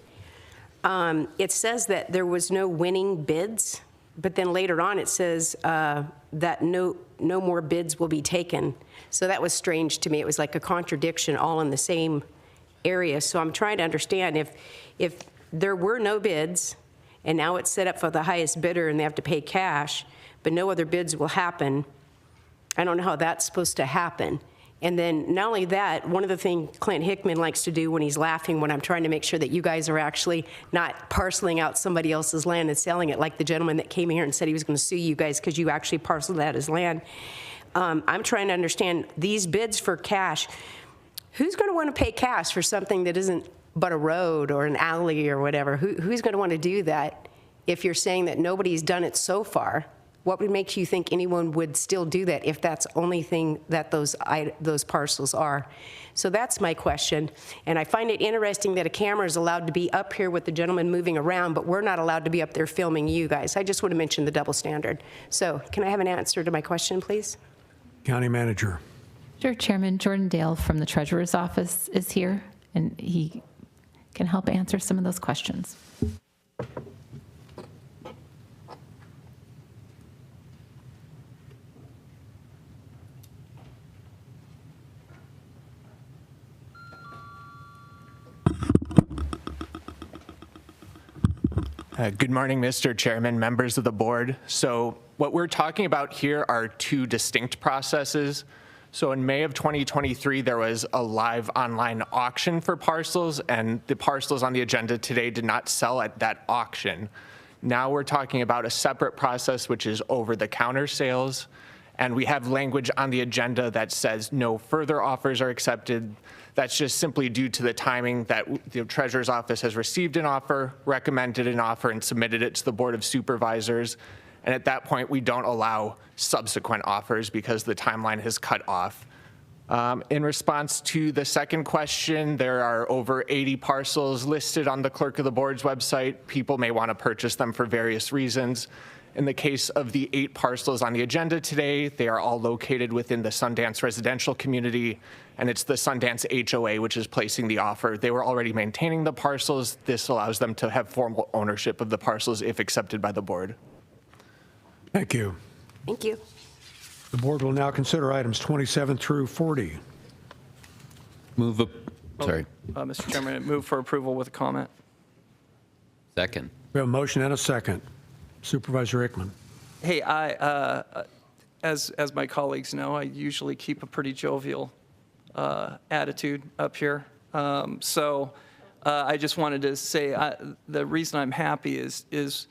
it says that there was no winning bids, but then later on it says that no more bids will be taken. So that was strange to me. It was like a contradiction all in the same area. So I'm trying to understand if there were no bids and now it's set up for the highest bidder and they have to pay cash, but no other bids will happen. I don't know how that's supposed to happen. And then not only that, one of the things Clint Hickman likes to do when he's laughing when I'm trying to make sure that you guys are actually not parceling out somebody else's land and selling it, like the gentleman that came here and said he was going to sue you guys because you actually parceled out his land. I'm trying to understand these bids for cash. Who's going to want to pay cash for something that isn't but a road or an alley or whatever? Who's going to want to do that if you're saying that nobody's done it so far? What would make you think anyone would still do that if that's the only thing that those parcels are? So that's my question. And I find it interesting that a camera is allowed to be up here with the gentleman moving around, but we're not allowed to be up there filming you guys. I just want to mention the double standard. So can I have an answer to my question, please? County Manager. Sure, Chairman. Jordan Dale from the Treasurer's Office is here, and he can help answer some of those questions. Good morning, Mr. Chairman, members of the board. So what we're talking about here are two distinct processes. So in May of 2023, there was a live online auction for parcels, and the parcels on the agenda today did not sell at that auction. Now we're talking about a separate process, which is over-the-counter sales, and we have language on the agenda that says no further offers are accepted. That's just simply due to the timing that the Treasurer's Office has received an offer, recommended an offer, and submitted it to the Board of Supervisors. And at that point, we don't allow subsequent offers because the timeline has cut off. In response to the second question, there are over 80 parcels listed on the Clerk of the Board's website. People may want to purchase them for various reasons. In the case of the 8 parcels on the agenda today, they are all located within the Sundance residential community, and it's the Sundance HOA which is placing the offer. They were already maintaining the parcels. This allows them to have formal ownership of the parcels if accepted by the board. Thank you. Thank you. The board will now consider items 27 through 40. Sorry. Mr. Chairman, I move for approval with a comment. Second. We have a motion and a second. Supervisor Hickman. Hey, as my colleagues know, I usually keep a pretty jovial attitude up here. So I just wanted to say the reason I'm happy is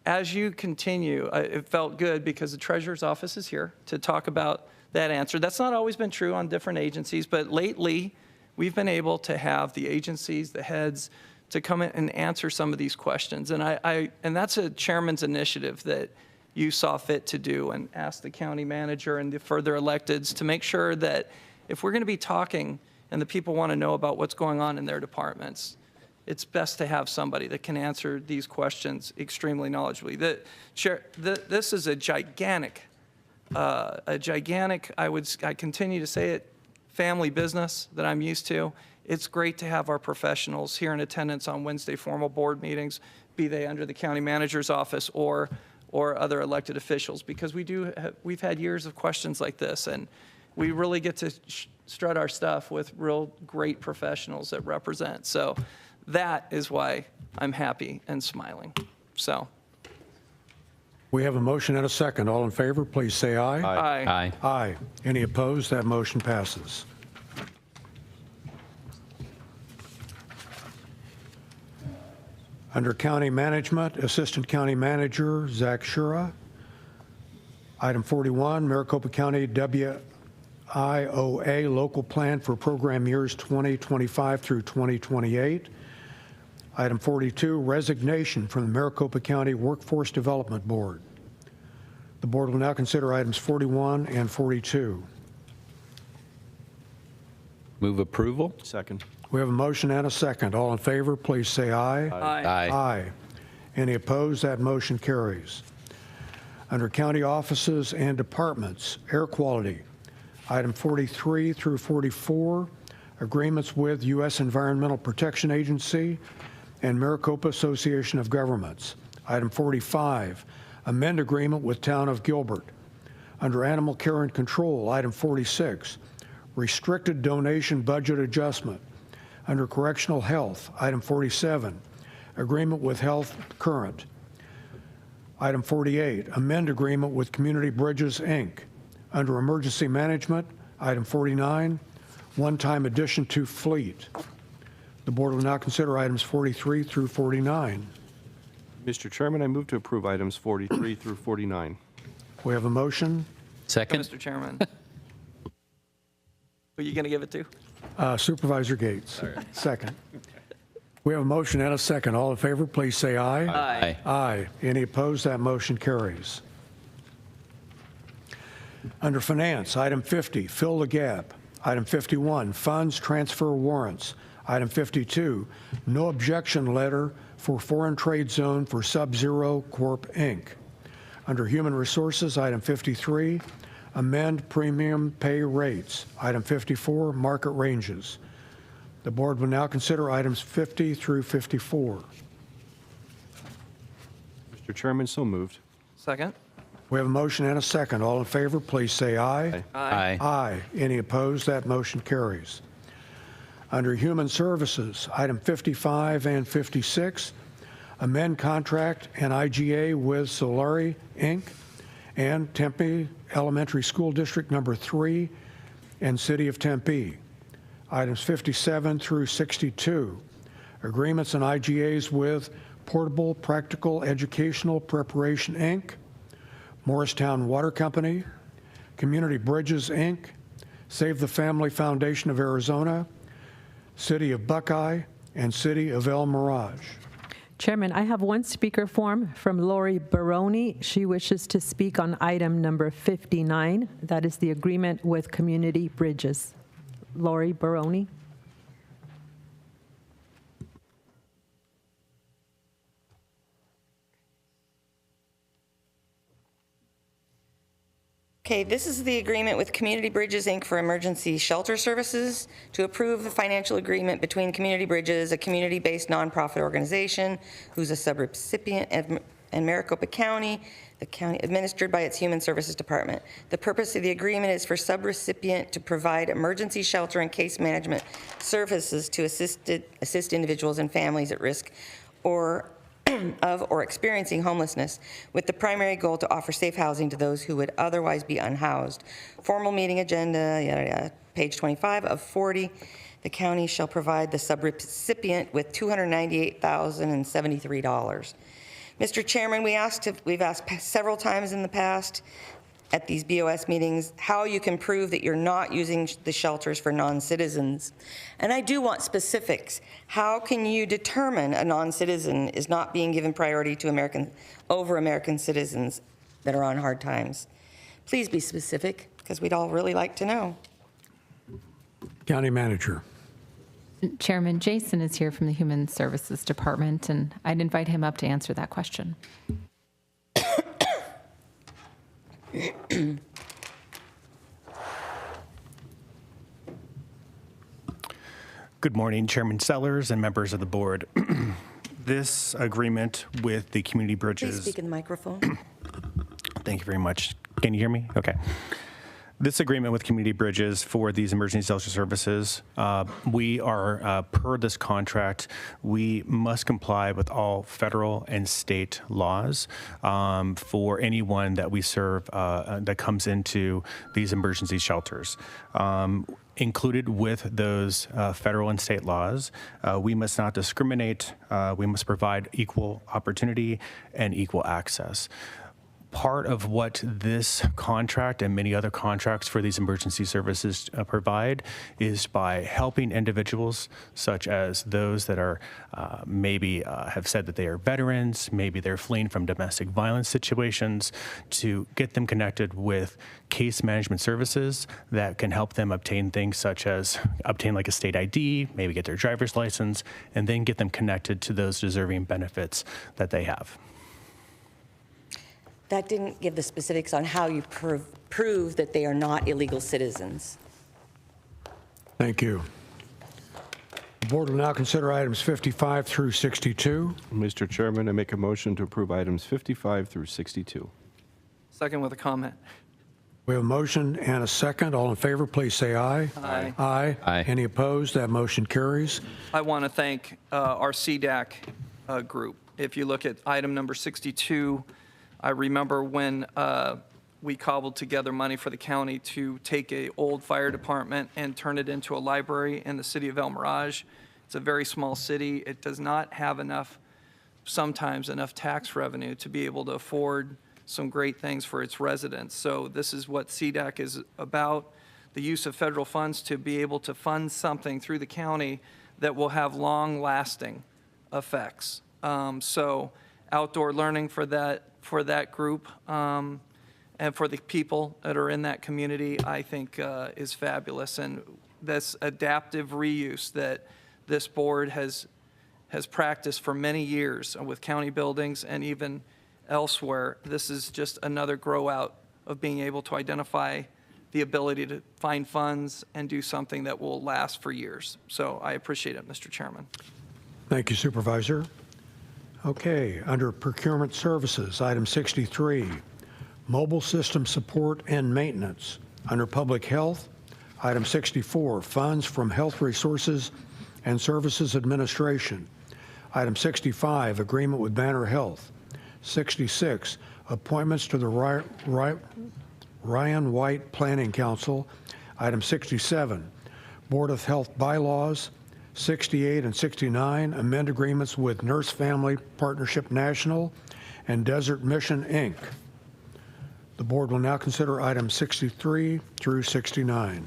as you continue, it felt good because the Treasurer's Office is here to talk about that answer. That's not always been true on different agencies, but lately we've been able to have the agencies, the heads, to come in and answer some of these questions. And and that's a chairman's initiative that you saw fit to do and ask the county manager and the further electeds to make sure that if we're going to be talking and the people want to know about what's going on in their departments, it's best to have somebody that can answer these questions extremely knowledgeably. This is a gigantic, I continue to say it, family business that I'm used to. It's great to have our professionals here in attendance on Wednesday formal board meetings, be they under the county manager's office or other elected officials, because we've had years of questions like this, and we really get to strut our stuff with real great professionals that represent. So that is why I'm happy and smiling. So. We have a motion and a second. All in favor, please say aye. Aye. Aye. Aye. Any opposed? That motion passes. Under County Management, Assistant County Manager Zach Shura. Item 41, Maricopa County WIOA Local Plan for Program Years 2025 through 2028. Item 42, Resignation from the Maricopa County Workforce Development Board. The board will now consider items 41 and 42. Move approval. Second. We have a motion and a second. All in favor, please say aye. Aye. Aye. Any opposed? That motion carries. Under county offices and departments, air quality, item 43 through 44, agreements with U.S. Environmental Protection Agency and Maricopa Association of Governments. Item 45, amend agreement with Town of Gilbert. Under animal care and control, item 46, restricted donation budget adjustment. Under correctional health, item 47, agreement with Health Current. Item 48, amend agreement with Community Bridges, Inc. Under emergency management, item 49, one-time addition to fleet. The board will now consider items 43 through 49. Mr. Chairman, I move to approve items 43 through 49. We have a motion. Second. Mr. Chairman. Who are you going to give it to? Supervisor Gates. Second. We have a motion and a second. All in favor, please say aye. Aye. Aye. Any opposed? That motion carries. Under finance, item 50, fill the gap. Item 51, funds transfer warrants. Item 52, no objection letter for foreign trade zone for Sub-Zero Corp. Inc. Under human resources, item 53, amend premium pay rates. Item 54, market ranges. The board will now consider items 50 through 54. Mr. Chairman, so moved. Second. We have a motion and a second. All in favor, please say aye. Aye. Aye. Any opposed? That motion carries. Under human services, item 55 and 56, amend contract and IGA with Solari, Inc. and Tempe Elementary School District Number 3 and City of Tempe. Items 57 through 62, agreements and IGAs with Portable Practical Educational Preparation, Inc., Morristown Water Company, Community Bridges, Inc., Save the Family Foundation of Arizona, City of Buckeye, and City of El Mirage. Chairman, I have one speaker form from Lori Baroni. She wishes to speak on item number 59. That is the agreement with Community Bridges. Lori Baroni. Okay, this is the agreement with Community Bridges, Inc. for emergency shelter services to approve the financial agreement between Community Bridges, a community-based nonprofit organization who's a subrecipient, and Maricopa County, the county administered by its Human Services Department. The purpose of the agreement is for subrecipient to provide emergency shelter and case management services to assist individuals and families at risk or experiencing homelessness, with the primary goal to offer safe housing to those who would otherwise be unhoused. Formal meeting agenda, yada, yada, page 25 of 40. The county shall provide the subrecipient with $298,073. Mr. Chairman, we've asked several times in the past at these BOS meetings how you can prove that you're not using the shelters for non-citizens. And I do want specifics. How can you determine a non-citizen is not being given priority to over American citizens that are on hard times? Please be specific, because we'd all really like to know. County Manager. Chairman, Jason is here from the Human Services Department, and I'd invite him up to answer that question. Good morning, Chairman Sellers and members of the board. This agreement with the Community Bridges... Please speak in the microphone. Thank you very much. Can you hear me? Okay. This agreement with Community Bridges for these emergency shelter services, we are, per this contract, we must comply with all federal and state laws for anyone that we serve that comes into these emergency shelters. Included with those federal and state laws, we must not discriminate. We must provide equal opportunity and equal access. Part of what this contract and many other contracts for these emergency services provide is by helping individuals such as those that are maybe have said that they are veterans, maybe they're fleeing from domestic violence situations, to get them connected with case management services that can help them obtain things such as obtain like a state ID, maybe get their driver's license, and then get them connected to those deserving benefits that they have. That didn't give the specifics on how you prove that they are not illegal citizens. Thank you. The board will now consider items 55 through 62. Mr. Chairman, I make a motion to approve items 55 through 62. Second with a comment. We have a motion and a second. All in favor, please say aye. Aye. Aye. Aye. Any opposed? That motion carries. I want to thank our CDAC group. If you look at item number 62, I remember when we cobbled together money for the county to take a old fire department and turn it into a library in the city of El Mirage. It's a very small city. It does not have sometimes enough tax revenue to be able to afford some great things for its residents. So this is what CDAC is about, the use of federal funds to be able to fund something through the county that will have long-lasting effects. So outdoor learning for that group and for the people that are in that community, I think is fabulous. And this adaptive reuse that this board has practiced for many years with county buildings and even elsewhere, this is just another grow out of being able to identify the ability to find funds and do something that will last for years. So I appreciate it, Mr. Chairman. Thank you, Supervisor. Okay, under procurement services, item 63, mobile system support and maintenance. Under public health, item 64, funds from Health Resources and Services Administration. Item 65, agreement with Banner Health. 66, appointments to the Ryan White Planning Council. Item 67, Board of Health bylaws. 68 and 69, amend agreements with Nurse Family Partnership National and Desert Mission, Inc. The board will now consider items 63 through 69.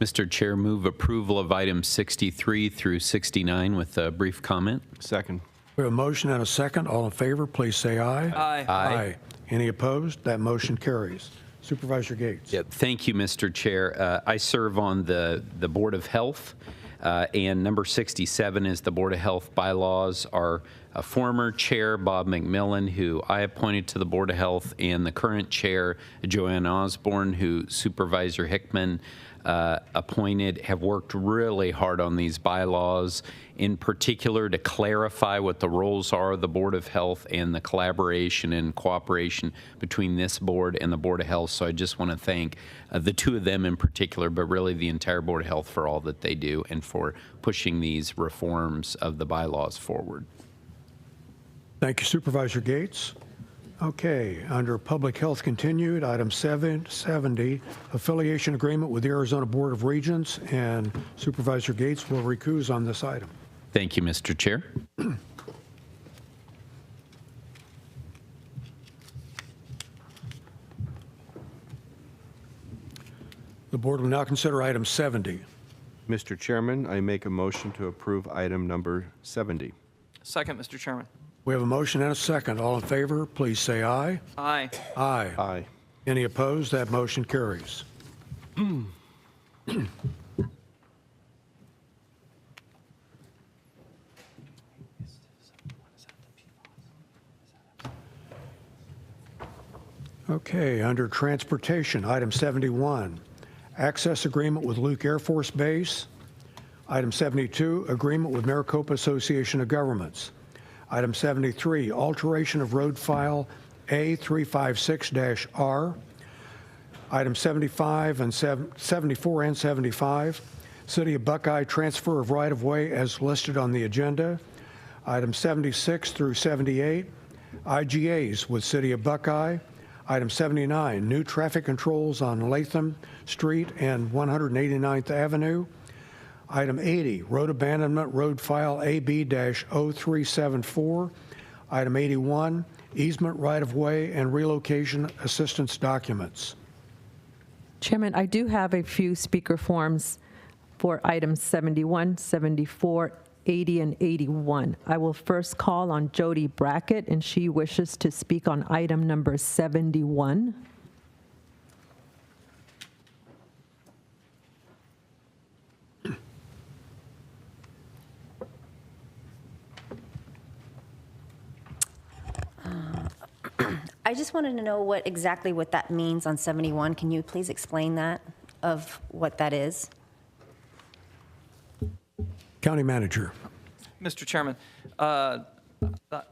Mr. Chair, move approval of items 63 through 69 with a brief comment. Second. We have a motion and a second. All in favor, please say aye. Aye. Aye. Any opposed? That motion carries. Supervisor Gates. Yeah, thank you, Mr. Chair. I serve on the Board of Health. And number 67 is the Board of Health bylaws. Our former chair, Bob McMillan, who I appointed to the Board of Health, and the current chair, Joanne Osborne, who Supervisor Hickman appointed, have worked really hard on these bylaws, in particular to clarify what the roles are of the Board of Health and the collaboration and cooperation between this board and the Board of Health. So I just want to thank the two of them in particular, but really the entire Board of Health for all that they do and for pushing these reforms of the bylaws forward. Thank you, Supervisor Gates. Okay, under Public Health continued, item 770, affiliation agreement with the Arizona Board of Regents, and Supervisor Gates will recuse on this item. Thank you, Mr. Chair. The board will now consider item 70. Mr. Chairman, I make a motion to approve item number 70. Second, Mr. Chairman. We have a motion and a second. All in favor, please say aye. Aye. Aye. Aye. Any opposed? That motion carries. Okay, under transportation, item 71, access agreement with Luke Air Force Base. Item 72, agreement with Maricopa Association of Governments. Item 73, alteration of road file A356-R. Item 75 and 74 and 75, City of Buckeye transfer of right-of-way as listed on the agenda. Item 76 through 78, IGAs with City of Buckeye. Item 79, new traffic controls on Latham Street and 189th Avenue. Item 80, road abandonment, road file AB-0374. Item 81, easement right-of-way and relocation assistance documents. Chairman, I do have a few speaker forms for items 71, 74, 80, and 81. I will first call on Jody Brackett, and she wishes to speak on item number 71. I just wanted to know exactly what that means on 71. Can you please explain that, of what that is? County Manager. Mr. Chairman, I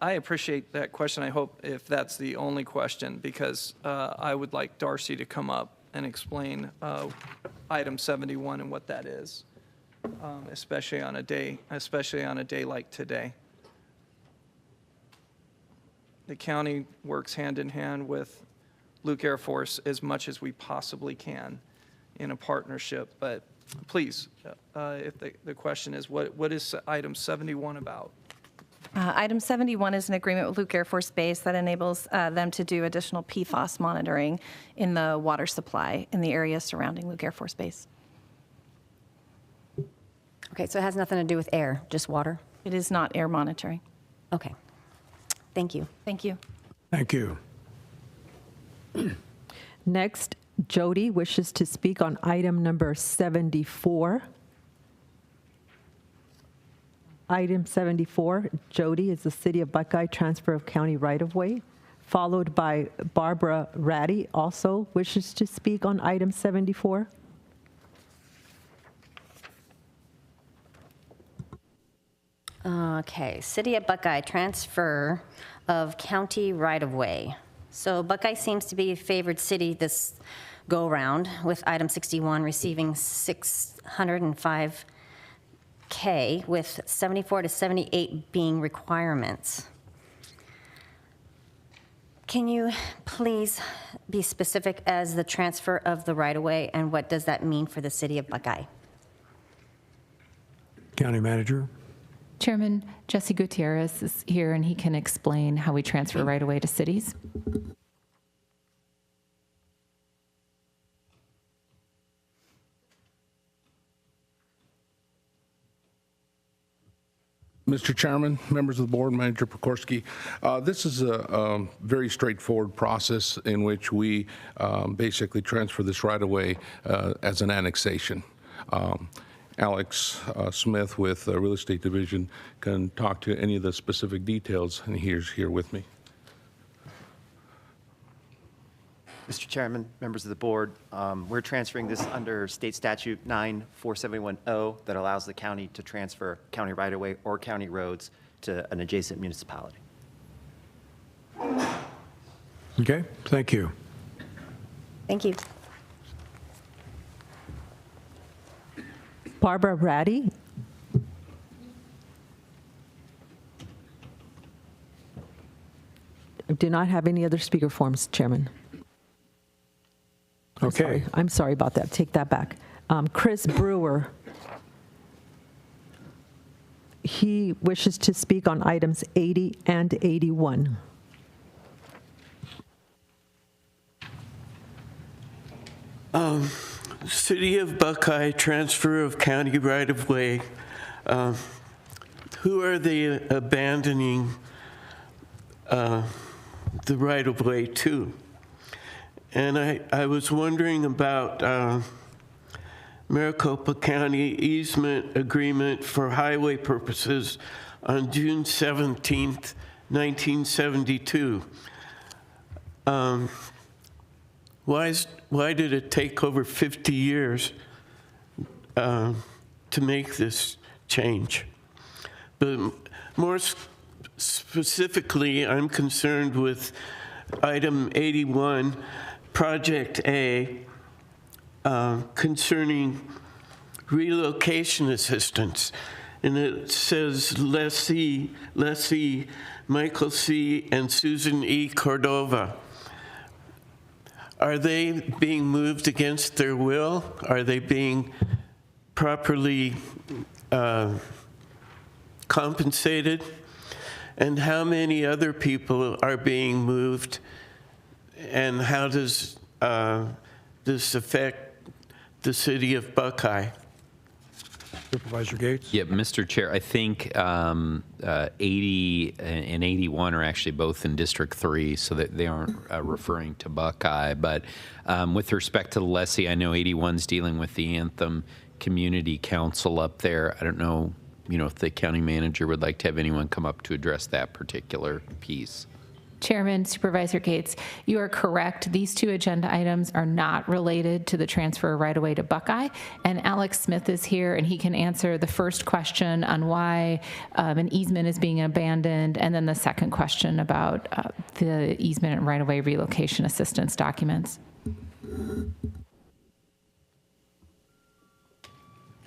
appreciate that question. I hope if that's the only question, because I would like Darcy to come up and explain item 71 and what that is, especially on a day like today. The county works hand in hand with Luke Air Force as much as we possibly can in a partnership. But please, if the question is, what is item 71 about? Item 71 is an agreement with Luke Air Force Base that enables them to do additional PFAS monitoring in the water supply in the area surrounding Luke Air Force Base. Okay, so it has nothing to do with air, just water? It is not air monitoring. Okay. Thank you. Thank you. Thank you. Next, Jody wishes to speak on item number 74. Item 74, Jody, is the City of Buckeye transfer of county right-of-way, followed by Barbara Ratty, also wishes to speak on item 74. Okay, City of Buckeye, transfer of county right-of-way. So Buckeye seems to be a favored city this go-round, with item 61 receiving $605K, with 74 to 78 being requirements. Can you please be specific as the transfer of the right-of-way, and what does that mean for the City of Buckeye? County Manager. Chairman, Jesse Gutierrez is here, and he can explain how we transfer right away to cities. Mr. Chairman, members of the board, Manager Pokorski, this is a very straightforward process in which we basically transfer this right away as an annexation. Alex Smith with the Real Estate Division can talk to any of the specific details, and he's here with me. Mr. Chairman, members of the board, we're transferring this under State Statute 94710 that allows the county to transfer county right-of-way or county roads to an adjacent municipality. Okay, thank you. Thank you. Barbara Ratty. I do not have any other speaker forms, Chairman. Okay. I'm sorry about that. Take that back. Chris Brewer. He wishes to speak on items 80 and 81. City of Buckeye, transfer of county right-of-way. Who are they abandoning the right-of-way to? And I was wondering about Maricopa County easement agreement for highway purposes on June 17th, 1972. Why did it take over 50 years to make this change? But more specifically, I'm concerned with item 81, Project A, concerning relocation assistance. And it says lessee Michael C. and Susan E. Cordova. Are they being moved against their will? Are they being properly compensated? And how many other people are being moved? And how does this affect the city of Buckeye? Supervisor Gates? Yeah, Mr. Chair, I think 80 and 81 are actually both in District 3, so that they aren't referring to Buckeye. But with respect to the lessee, I know 81's dealing with the Anthem Community Council up there. I don't know, if the county manager would like to have anyone come up to address that particular piece. Chairman, Supervisor Gates, you are correct. These two agenda items are not related to the transfer right away to Buckeye. And Alex Smith is here, and he can answer the first question on why an easement is being abandoned, and then the second question about the easement and right away relocation assistance documents.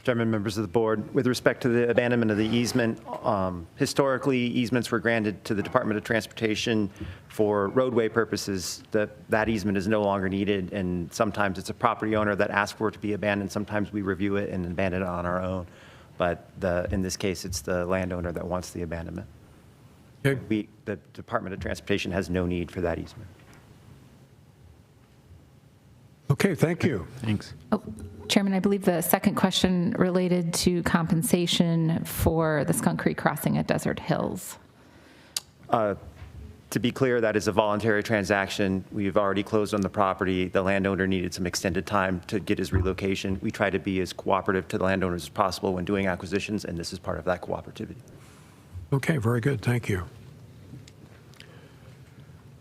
Chairman, members of the board, with respect to the abandonment of the easement, historically, easements were granted to the Department of Transportation for roadway purposes. That easement is no longer needed, and sometimes it's a property owner that asks for it to be abandoned. Sometimes we review it and abandon it on our own. But in this case, it's the landowner that wants the abandonment. Okay. The Department of Transportation has no need for that easement. Okay, thank you. Thanks. Oh, Chairman, I believe the second question related to compensation for the Skunk Creek crossing at Desert Hills. To be clear, that is a voluntary transaction. We've already closed on the property. The landowner needed some extended time to get his relocation. We try to be as cooperative to the landowners as possible when doing acquisitions, and this is part of that cooperativity. Okay, very good. Thank you.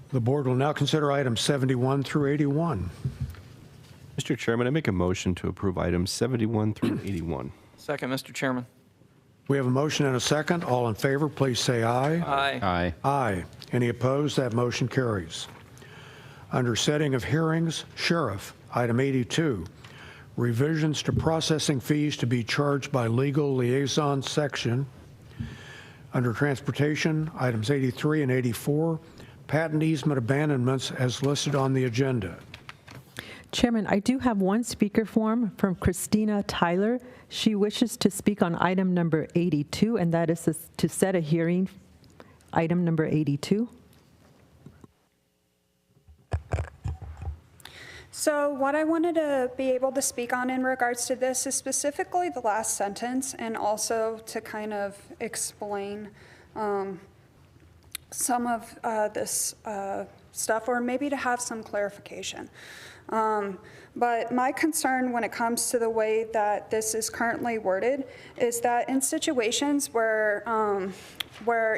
The board will now consider items 71 through 81. Mr. Chairman, I make a motion to approve items 71 through 81. Second, Mr. Chairman. We have a motion and a second. All in favor, please say aye. Aye. Aye. Aye. Any opposed? That motion carries. Under setting of hearings, Sheriff, item 82, revisions to processing fees to be charged by legal liaison section. Under Transportation, items 83 and 84, patent easement abandonments as listed on the agenda. Chairman, I do have one speaker form from Christina Tyler. She wishes to speak on item number 82, and that is to set a hearing, item number 82. So what I wanted to be able to speak on in regards to this is specifically the last sentence, and also to kind of explain some of this stuff, or maybe to have some clarification. But my concern when it comes to the way that this is currently worded is that in situations where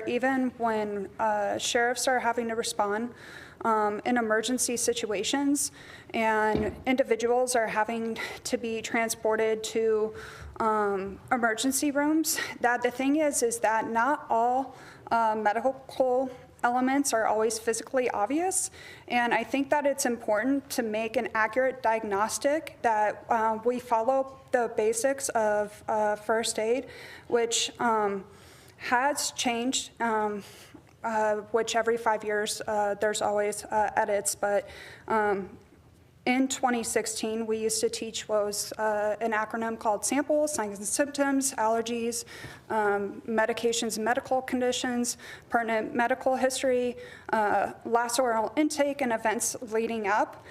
even when sheriffs are having to respond in emergency situations and individuals are having to be transported to emergency rooms, that the thing is that not all medical elements are always physically obvious, and I think that it's important to make an accurate diagnostic, that we follow the basics of first aid, which has changed, which every 5 years there's always edits, but in 2016, we used to teach what was an acronym called SAMPLE, signs and symptoms, allergies, medications and medical conditions, pertinent medical history, last oral intake, and events leading up.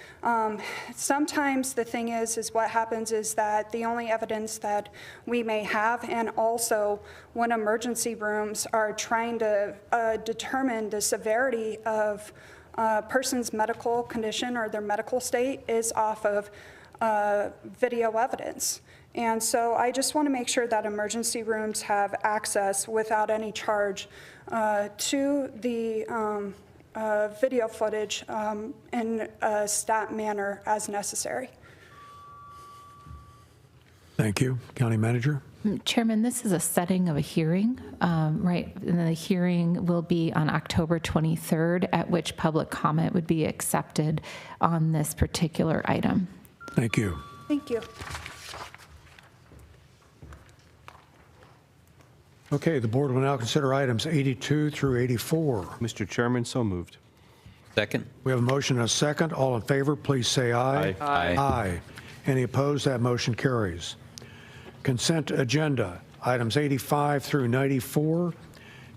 Sometimes the thing is what happens is that the only evidence that we may have, and also when emergency rooms are trying to determine the severity of person's medical condition or their medical state, is off of video evidence. And so I just want to make sure that emergency rooms have access without any charge to the video footage in a stat manner as necessary. Thank you. County Manager? Chairman, this is a setting of a hearing, right? And the hearing will be on October 23rd, at which public comment would be accepted on this particular item. Thank you. Thank you. Okay, the board will now consider items 82 through 84. Mr. Chairman, so moved. Second. We have a motion and a second. All in favor, please say aye. Aye. Aye. Aye. Any opposed? That motion carries. Consent agenda, items 85 through 94,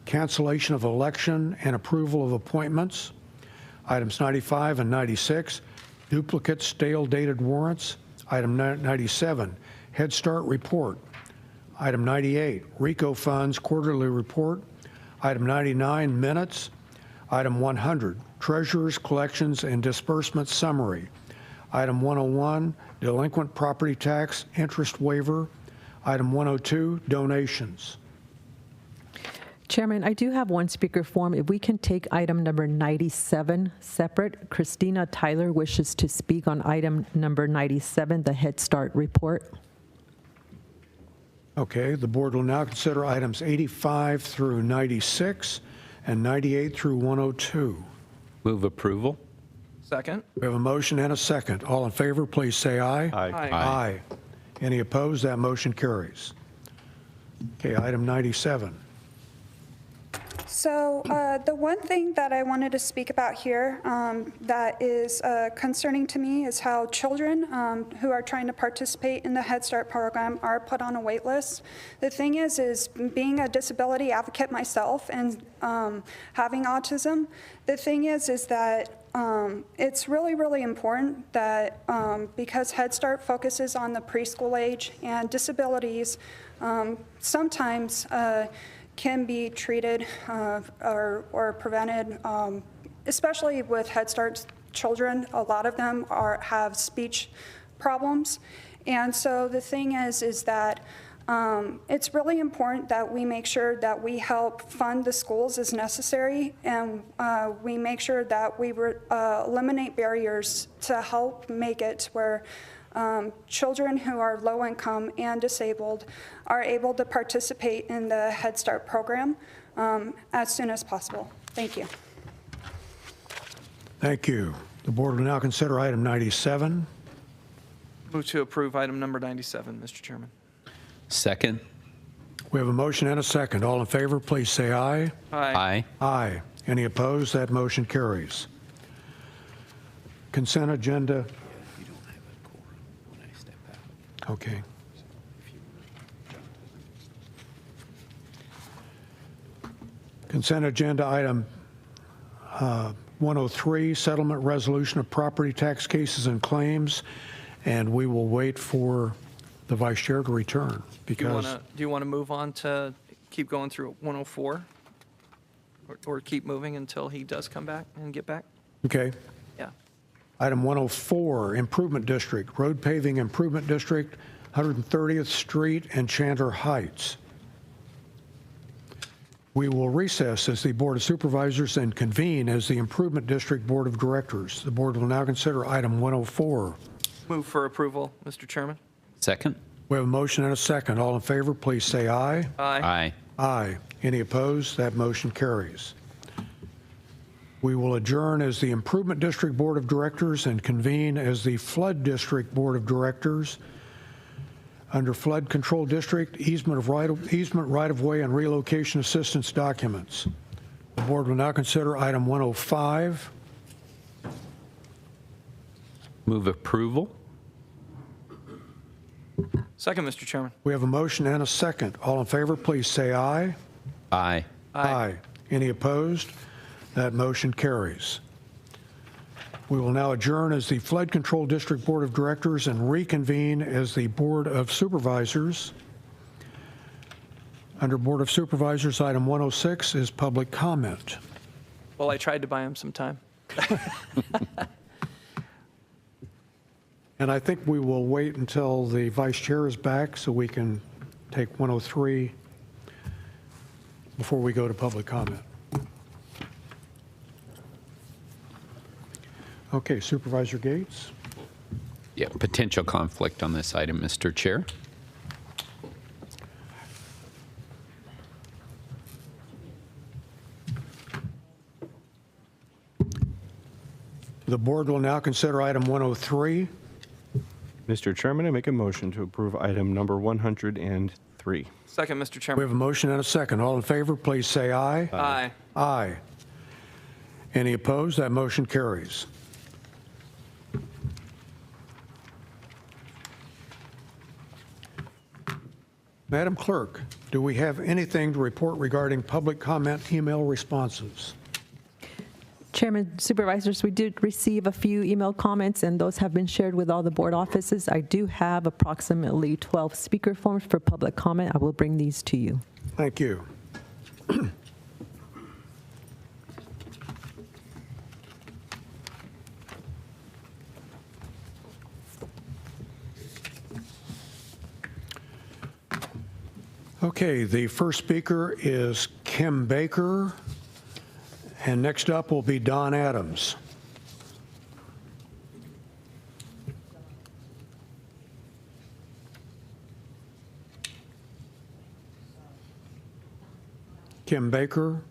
cancellation of election and approval of appointments. Items 95 and 96, duplicate stale dated warrants. Item 97, Head Start report. Item 98, RICO funds quarterly report. Item 99, minutes. Item 100, treasurer's collections and disbursement summary. Item 101, delinquent property tax interest waiver. Item 102, donations. Chairman, I do have one speaker form. If we can take item number 97 separate. Christina Tyler wishes to speak on item number 97, the Head Start report. Okay, the board will now consider items 85 through 96 and 98 through 102. Move approval. Second. We have a motion and a second. All in favor, please say aye. Aye. Aye. Any opposed? That motion carries. Okay, item 97. So the one thing that I wanted to speak about here that is concerning to me is how children who are trying to participate in the Head Start program are put on a wait list. The thing is being a disability advocate myself and having autism, the thing is that it's really, really important that because Head Start focuses on the preschool age and disabilities, sometimes can be treated or prevented, especially with Head Start children. A lot of them have speech problems. And so the thing is that it's really important that we make sure that we help fund the schools as necessary, and we make sure that we eliminate barriers to help make it where children who are low income and disabled are able to participate in the Head Start program as soon as possible. Thank you. Thank you. The board will now consider item 97. Move to approve item number 97, Mr. Chairman. Second. We have a motion and a second. All in favor, please say aye. Aye. Aye. Any opposed? That motion carries. Consent agenda. Okay. Consent agenda item 103, settlement resolution of property tax cases and claims, and we will wait for the vice chair to return because. Do you want to move on to keep going through 104, or keep moving until he does come back and get back? Okay. Yeah. Item 104, Improvement District, Road Paving Improvement District, 130th Street and Chandler Heights. We will recess as the Board of Supervisors and convene as the Improvement District Board of Directors. The board will now consider item 104. Move for approval, Mr. Chairman. Second. We have a motion and a second. All in favor, please say aye. Aye. Aye. Aye. Any opposed? That motion carries. We will adjourn as the Improvement District Board of Directors and convene as the Flood District Board of Directors. Under Flood Control District, easement right-of-way and relocation assistance documents. The board will now consider item 105. Move approval. Second, Mr. Chairman. We have a motion and a second. All in favor, please say aye. Aye. Aye. Any opposed? That motion carries. We will now adjourn as the Flood Control District Board of Directors and reconvene as the Board of Supervisors. Under Board of Supervisors, item 106 is public comment. Well, I tried to buy him some time. And I think we will wait until the vice chair is back so we can take 103 before we go to public comment. Okay, Supervisor Gates. Yeah, potential conflict on this item, Mr. Chair. The board will now consider item 103. Mr. Chairman, I make a motion to approve item number 103. Second, Mr. We Chairman. have a motion and a second. All in favor, please say aye. Aye. Aye. Any opposed? That motion carries. Madam Clerk, do we have anything to report regarding public comment email responses? Chairman, Supervisors, we did receive a few email comments, and those have been shared with all the board offices. I do have approximately 12 speaker forms for public comment. I will bring these to you. Thank you. Okay, the first speaker is Kim Baker, and next up will be Don Adams. Kim Baker.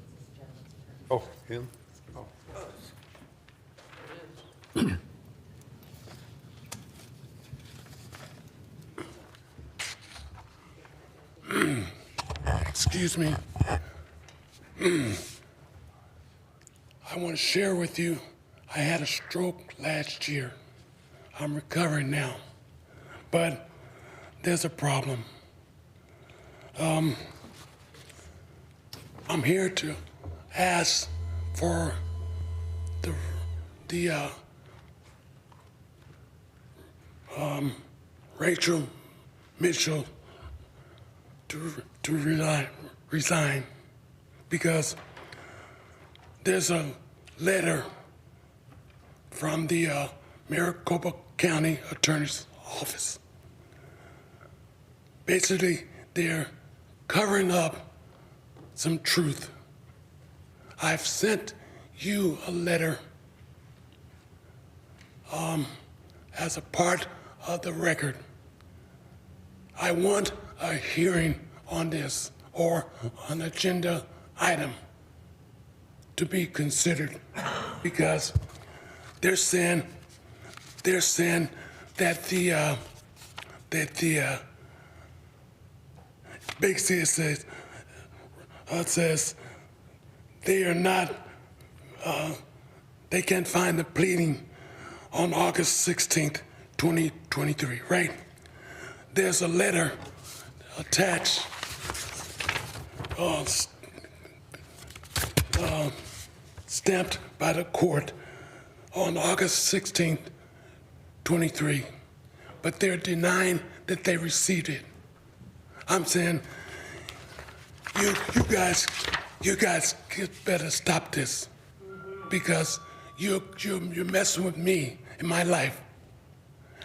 Oh, him? Oh. Excuse me. I want to share with you, I had a stroke last year. I'm recovering now, but there's a problem. I'm here to ask for the Rachel Mitchell to resign because there's a letter from the Maricopa County Attorney's Office. Basically, they're covering up some truth. I've sent you a letter as a part of the record. I want a hearing on this or an agenda item to be considered because they're saying that the basically says they are not they can't find the pleading on August 16th, 2023, right? There's a letter attached stamped by the court on August 16th, 23, but they're denying that they received it. I'm saying, you guys better stop this because you're messing with me in my life,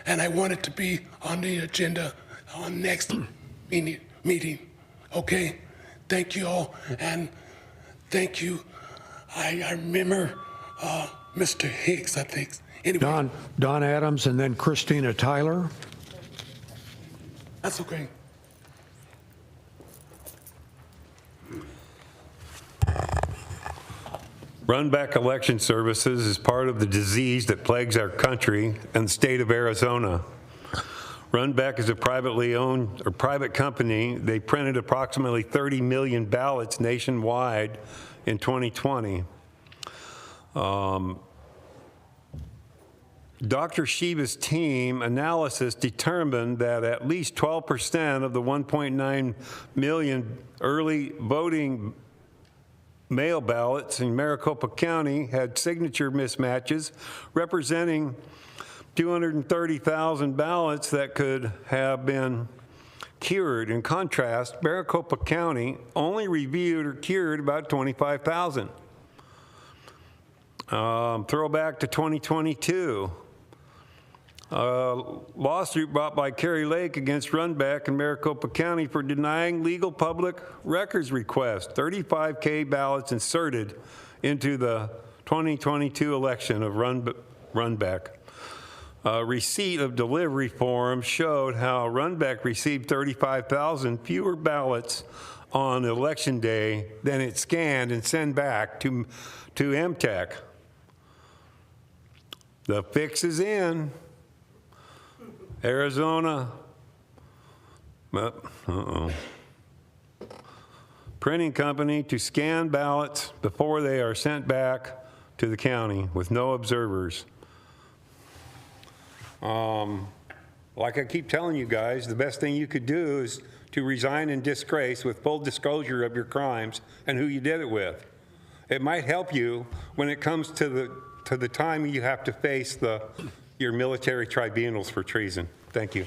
and I want it to be on the agenda on next meeting. Okay, thank you all, and thank you. I remember Mr. Hicks, I think. Anyway. Don Adams and then Christina Tyler. That's okay. Run-back election services is part of the disease that plagues our country and the state of Arizona. Runback is a privately owned or private company. They printed approximately 30 million ballots nationwide in 2020. Dr. Shiva's team analysis determined that at least 12% of the 1.9 million early voting mail ballots in Maricopa County had signature mismatches, representing 230,000 ballots that could have been cured. In contrast, Maricopa County only reviewed or cured about 25,000. Throwback to 2022. Lawsuit brought by Kerry Lake against Runback in Maricopa County for denying legal public records request. 35K ballots inserted into the 2022 election of Runback. Receipt of delivery forms showed how Runback received 35,000 fewer ballots on election day than it scanned and sent back to MTech. The fix is in. Arizona, printing company to scan ballots before they are sent back to the county with no observers. Like I keep telling you guys, the best thing you could do is to resign in disgrace with full disclosure of your crimes and who you did it with. It might help you when it comes to the time you have to face your military tribunals for treason. Thank you.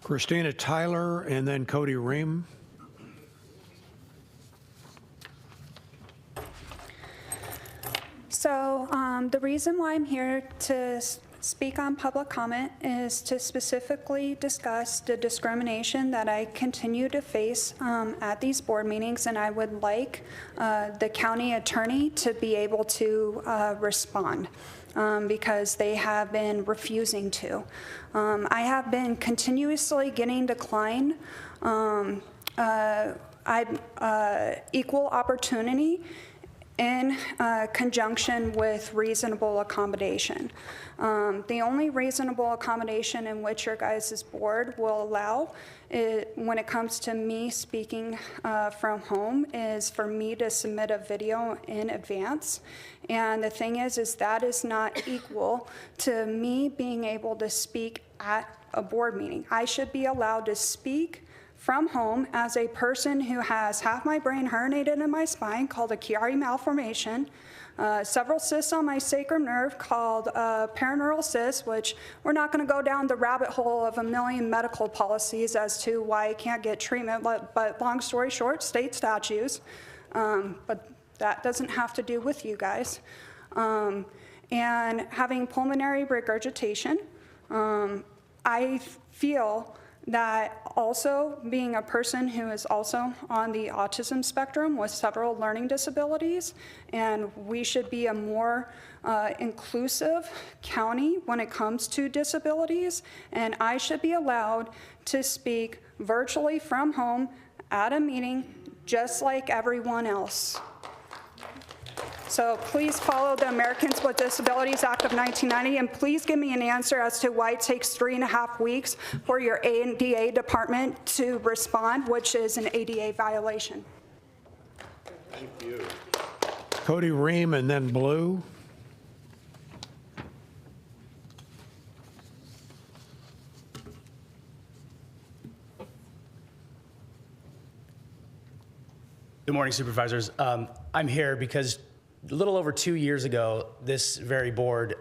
Christina Tyler and then Cody Ream. So the reason why I'm here to speak on public comment is to specifically discuss the discrimination that I continue to face at these board meetings, and I would like the county attorney to be able to respond because they have been refusing to. I have been continuously getting declined equal opportunity in conjunction with reasonable accommodation. The only reasonable accommodation in which your guys' board will allow when it comes to me speaking from home is for me to submit a video in advance. And the thing is that is not equal to me being able to speak at a board meeting. I should be allowed to speak from home as a person who has half my brain herniated in my spine called a Chiari malformation, several cysts on my sacrum nerve called paraneural cysts, which we're not going to go down the rabbit hole of a million medical policies as to why I can't get treatment, but long story short, state statutes, but that doesn't have to do with you guys. And having pulmonary regurgitation, I feel that also being a person who is also on the autism spectrum with several learning disabilities, and we should be a more inclusive county when it comes to disabilities, and I should be allowed to speak virtually from home at a meeting just like everyone else. So please follow the Americans with Disabilities Act of 1990, and please give me an answer as to why it takes 3.5 weeks for your ADA department to respond, which is an ADA violation. Thank you. Cody Ream and then Blue. Good morning, Supervisors. I'm here because a little over 2 years ago, this very board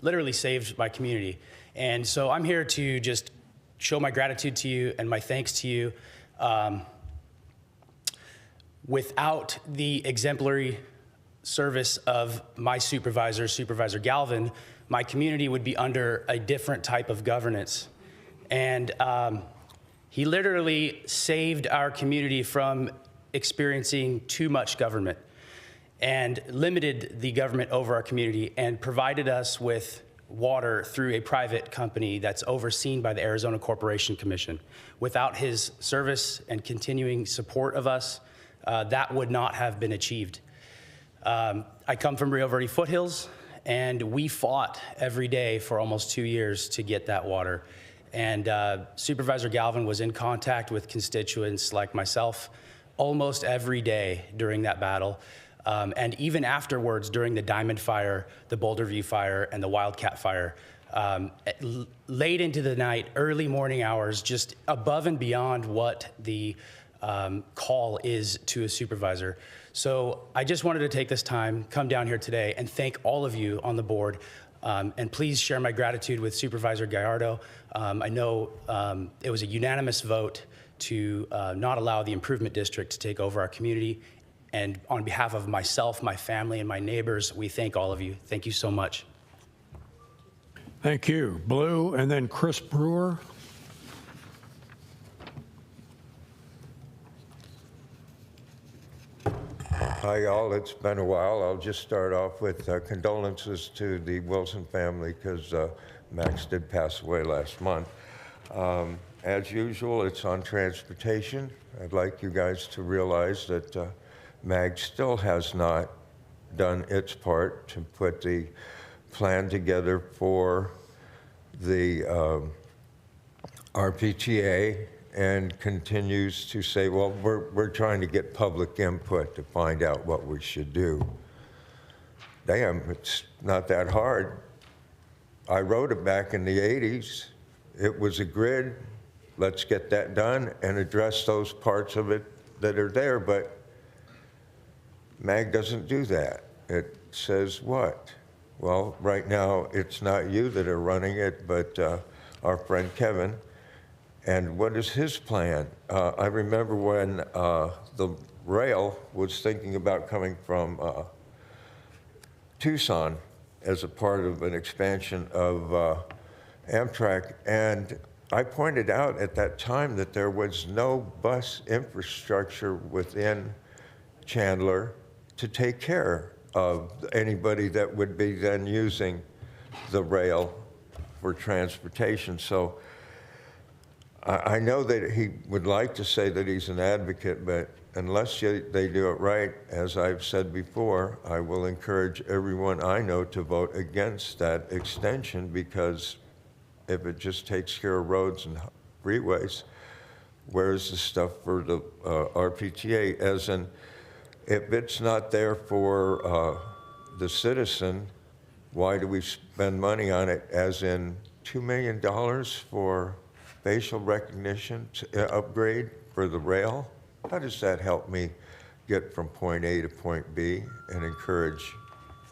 literally saved my community. And so I'm here to just show my gratitude to you and my thanks to you. Without the exemplary service of my supervisor, Supervisor Galvin, my community would be under a different type of governance. And he literally saved our community from experiencing too much government and limited the government over our community and provided us with water through a private company that's overseen by the Arizona Corporation Commission. Without his service and continuing support of us, that would not have been achieved. I come from Rio Verde foothills, and we fought every day for almost 2 years to get that water. And Supervisor Galvin was in contact with constituents like myself almost every day during that battle. And even afterwards, during the Diamond Fire, the Boulder View Fire, and the Wildcat Fire, late into the night, early morning hours, just above and beyond what the call is to a supervisor. So I just wanted to take this time, come down here today, and thank all of you on the board. And please share my gratitude with Supervisor Gallardo. I know it was a unanimous vote to not allow the Improvement District to take over our community. And on behalf of myself, my family, and my neighbors, we thank all of you. Thank you so much. Thank you. Blue, and then Chris Brewer. Hi, y'all. It's been a while. I'll just start off with condolences to the Wilson family because Max did pass away last month. As usual, it's on transportation. I'd like you guys to realize that MAG still has not done its part to put the plan together for the RPTA and continues to say, well, we're trying to get public input to find out what we should do. Damn, it's not that hard. I wrote it back in the 80s. It was a grid. let's get that done and address those parts of it that are there. But MAG doesn't do that. It says what? Well, right now, it's not you that are running it, but our friend Kevin. And what is his plan? I remember when the rail was thinking about coming from Tucson as a part of an expansion of Amtrak. And I pointed out at that time that there was no bus infrastructure within Chandler to take care of anybody that would be then using the rail for transportation. So I know that he would like to say that he's an advocate, but unless they do it right, as I've said before, I will encourage everyone I know to vote against that extension, because if it just takes care of roads and freeways, where's the stuff for the RPTA? As in, if it's not there for the citizen, why do we spend money on it? As in $2 million for facial recognition upgrade for the rail? How does that help me get from point A to point B and encourage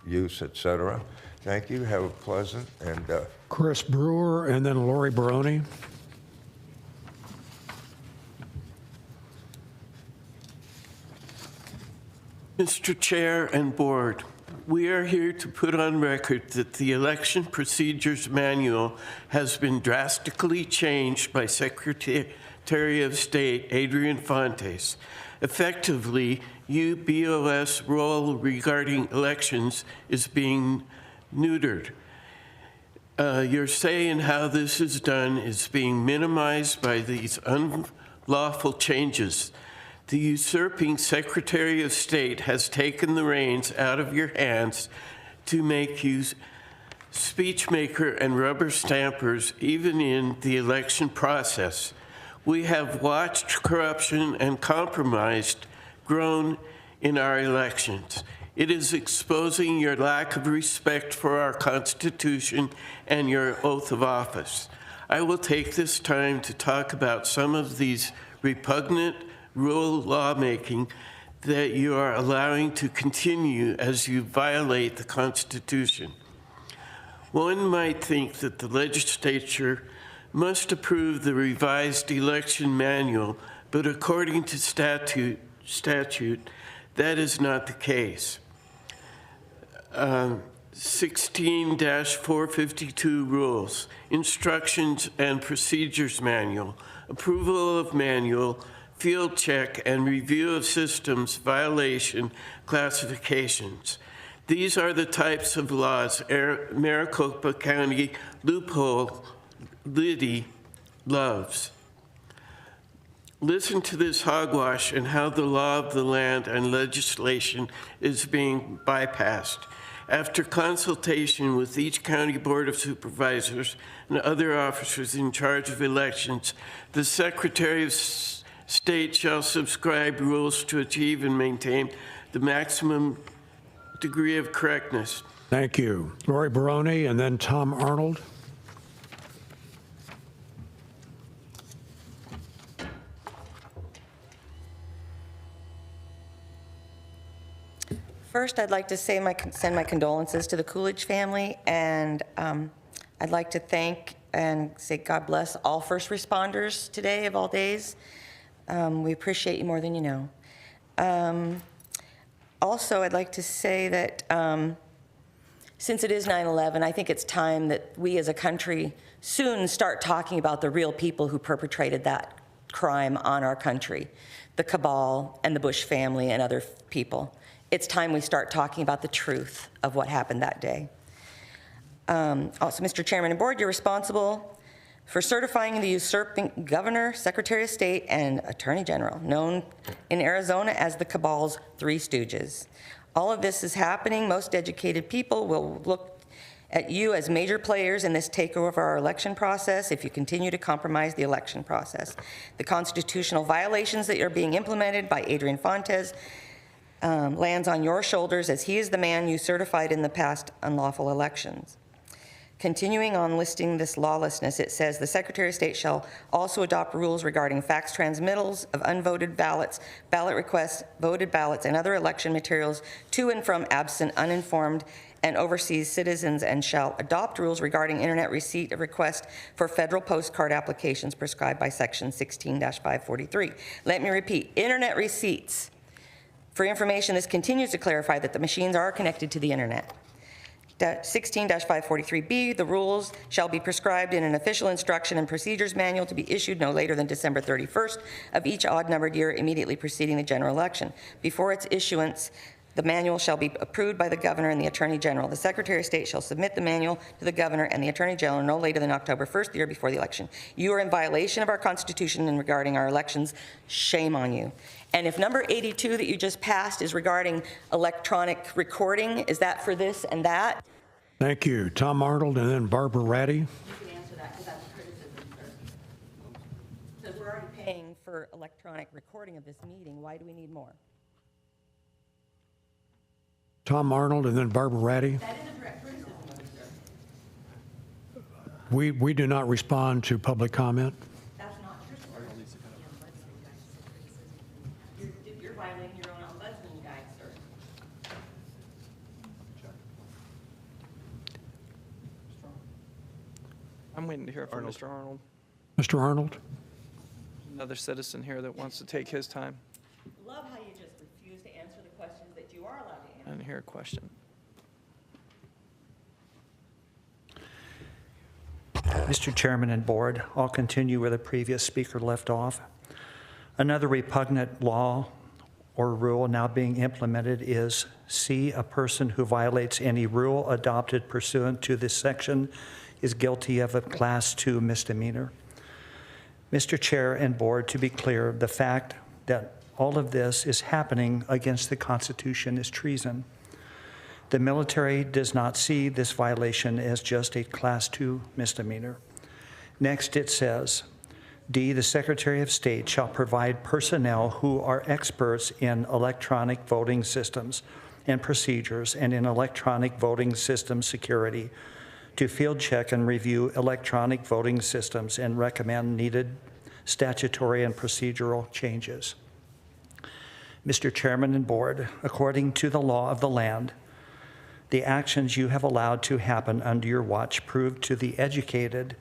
use, et cetera? Thank you. Have a pleasant and Chris Brewer and then Lori Baroni. Mr. Chair and Board, we are here to put on record that the Election Procedures Manual has been drastically changed by Secretary of State Adrian Fontes. Effectively, UBOS role regarding elections is being neutered. Your say in how this is done is being minimized by these unlawful changes. The usurping Secretary of State has taken the reins out of your hands to make you speechmaker and rubber stampers even in the election process. We have watched corruption and compromise grown in our elections. It is exposing your lack of respect for our Constitution and your oath of office. I will take this time to talk about some of these repugnant rule lawmaking that you are allowing to continue as you violate the Constitution. One might think that the legislature must approve the revised election manual, but according to statute, that is not the case. 16-452 rules, instructions and procedures manual, approval of manual, field check and review of systems violation classifications. These are the types of laws Maricopa County loophole Liddy loves. Listen to this hogwash and how the law of the land and legislation is being bypassed. After consultation with each county board of supervisors and other officers in charge of elections, the Secretary of State shall subscribe rules to achieve and maintain the maximum degree of correctness. Thank you. Lori Baroni and then Tom Arnold. First, I'd like to say send my condolences to the Coolidge family, and I'd like to thank and say God bless all first responders today of all days. We appreciate you more than you know. Also, I'd like to say that since it is 9/11, I think it's time that we as a country soon start talking about the real people who perpetrated that crime on our country, the cabal and the Bush family and other people. It's time we start talking about the truth of what happened that day. Also, Mr. Chairman and Board, you're responsible for certifying the usurping governor, Secretary of State, and Attorney General, known in Arizona as the cabal's Three Stooges. All of this is happening. Most educated people will look at you as major players in this takeover of our election process if you continue to compromise the election process. The constitutional violations that are being implemented by Adrian Fontes lands on your shoulders, as he is the man you certified in the past unlawful elections. continuing on listing this lawlessness, it says the Secretary of State shall also adopt rules regarding fax transmittals of unvoted ballots, ballot requests, voted ballots, and other election materials to and from absent, uninformed, and overseas citizens, and shall adopt rules regarding internet receipt of requests for federal postcard applications prescribed by section 16-543. Let me repeat, internet receipts. For information, this continues to clarify that the machines are connected to the internet. 16-543B, the rules shall be prescribed in an official instruction and procedures manual to be issued no later than December 31st of each odd-numbered year immediately preceding the general election. Before its issuance, the manual shall be approved by the governor and the attorney general. The Secretary of State shall submit the manual to the governor and the attorney general no later than October 1st, the year before the election. You are in violation of our Constitution and regarding our elections. Shame on you. And if number 82 that you just passed is regarding electronic recording, is that for this and that? Thank you. Tom Arnold and then Barbara Ratty. You can answer that because that's a criticism, sir. Because we're already paying for electronic recording of this meeting. Why do we need more? Tom Arnold and then Barbara Ratty. That is a direct criticism of you, sir. We do not respond to public comment. That's not true, sir. You're violating your own ombudsman guide, sir. I'm waiting to hear from Mr. Arnold. Mr. Arnold? Another citizen here that wants to take his time. Love how you just refuse to answer the questions that you are allowed to answer. I didn't hear a question. Mr. Chairman and Board, I'll continue where the previous speaker left off. Another repugnant law or rule now being implemented is C, a person who violates any rule adopted pursuant to this section is guilty of a Class 2 misdemeanor. Mr. Chair and Board, to be clear, the fact that all of this is happening against the Constitution is treason. The military does not see this violation as just a Class 2 misdemeanor. Next, it says, D, the Secretary of State shall provide personnel who are experts in electronic voting systems and procedures and in electronic voting system security to field check and review electronic voting systems and recommend needed statutory and procedural changes. Mr. Chairman and Board, according to the law of the land, the actions you have allowed to happen under your watch prove to the educated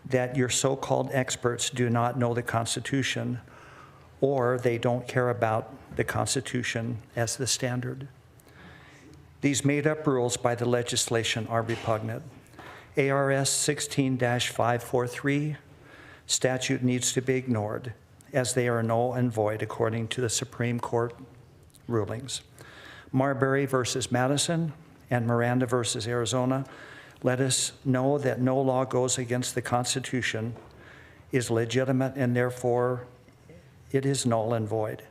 that your so-called experts do not know the Constitution or they don't care about the Constitution as the standard. These made-up rules by the legislation are repugnant. ARS 16-543 statute needs to be ignored as they are null and void according to the Supreme Court rulings. Marbury versus Madison and Miranda versus Arizona let us know that no law goes against the Constitution is legitimate and therefore it is null and void.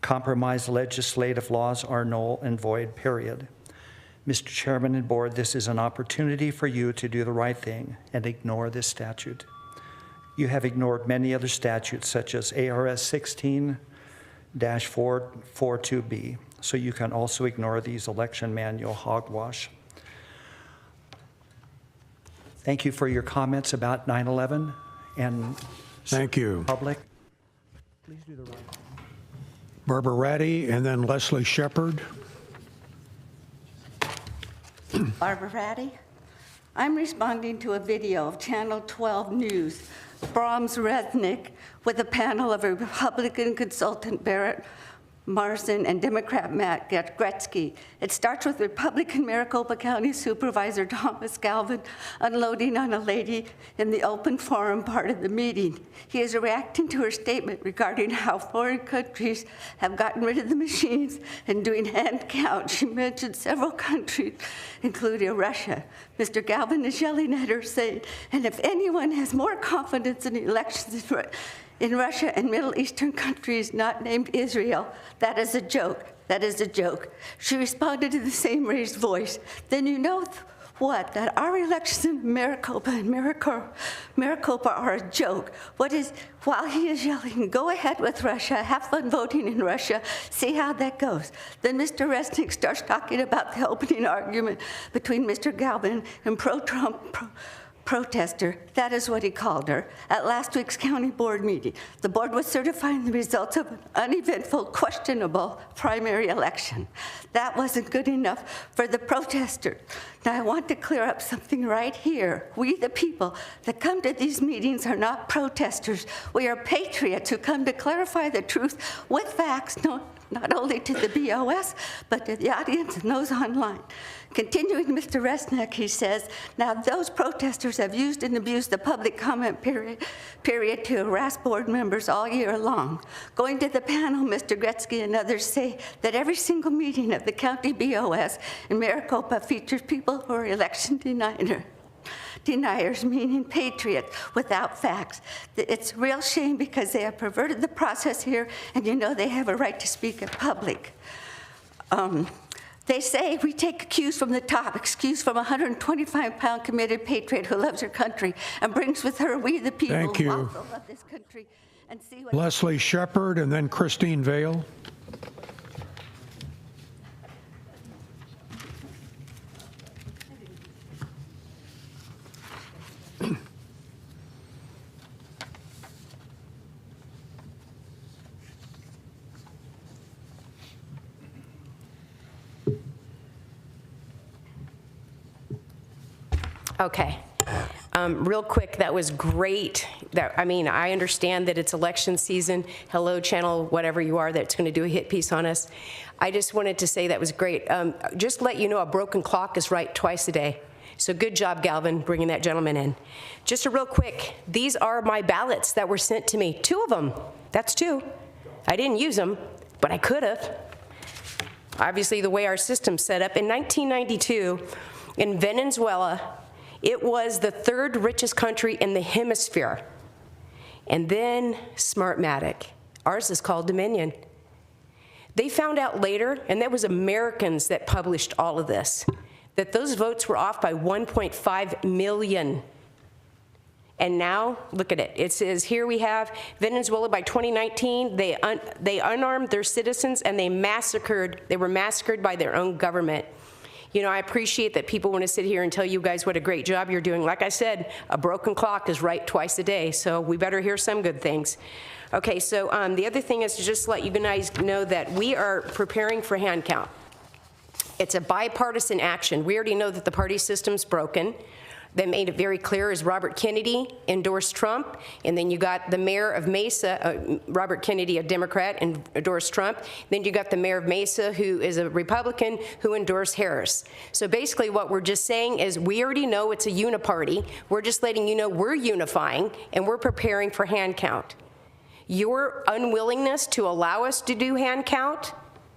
Compromised legislative laws are null and void, period. Mr. Chairman and Board, this is an opportunity for you to do the right thing and ignore this statute. You have ignored many other statutes such as ARS 16-442B, so you can also ignore these election manual hogwash. Thank you for your comments about 9/11 and thank you. Public. Please do the right thing. Barbara Ratty and then Leslie Shepard. Barbara Ratty. I'm responding to a video of Channel 12 News, Brahms Resnick, with a panel of Republican consultant Barrett Marson and Democrat Matt Gretzky. It starts with Republican Maricopa County Supervisor Thomas Galvin unloading on a lady in the open forum part of the meeting. He is reacting to her statement regarding how foreign countries have gotten rid of the machines and doing hand count. She mentioned several countries, including Russia. Mr. Galvin is yelling at her saying, and if anyone has more confidence in elections in Russia and Middle Eastern countries not named Israel, that is a joke. That is a joke. She responded in the same raised voice. Then you know What, that our elections in Maricopa and Maricopa are a joke? While he is yelling, go ahead with Russia, have fun voting in Russia, see how that goes. Then Mr. Resnick starts talking about the opening argument between Mr. Galvin and pro-Trump protester, that is what he called her, at last week's county board meeting. The board was certifying the results of an uneventful, questionable primary election. That wasn't good enough for the protesters. Now I want to clear up something right here. We, the people that come to these meetings, are not protesters. We are patriots who come to clarify the truth with facts, not only to the BOS, but to the audience and those online. Continuing Mr. Resnick, he says, now those protesters have used and abused the public comment period to harass board members all year long. Going to the panel, Mr. Gretzky and others say that every single meeting of the county BOS in Maricopa features people who are election deniers, meaning patriots, without facts. It's a real shame because they have perverted the process here, and you know they have a right to speak in public. They say we take cues from the top, excuse from a 125-pound committed patriot who loves her country and brings with her we the people Thank who you. also love this country and see what Leslie Shepard and then Christine Vale. Okay. Real quick, that was great. I understand that it's election season. Hello, channel, whatever you are, that's going to do a hit piece on us. I just wanted to say that was great. Just to let you know, a broken clock is right twice a day. So good job, Galvin, bringing that gentleman in. Just a real quick, these are my ballots that were sent to me. 2 of them. That's 2. I didn't use them, but I could have. Obviously, the way our system's set up. In 1992, in Venezuela, it was the 3rd richest country in the hemisphere. And then Smartmatic. Ours is called Dominion. They found out later, and that was Americans that published all of this, that those votes were off by 1.5 million. And now, look at it. It says here we have Venezuela by 2019, they unarmed their citizens and they were massacred by their own government. You know, I appreciate that people want to sit here and tell you guys what a great job you're doing. Like I said, a broken clock is right twice a day, so we better hear some good things. Okay, so the other thing is to just let you guys know that we are preparing for hand count. It's a bipartisan action. We already know that the party system's broken. They made it very clear as Robert Kennedy endorsed Trump, and then you got the mayor of Mesa, Robert Kennedy, a Democrat, endorsed Trump. Then you got the mayor of Mesa, who is a Republican, who endorsed Harris. So basically what we're just saying is we already know it's a uniparty. We're just letting you know we're unifying, and we're preparing for hand count. Your unwillingness to allow us to do hand count,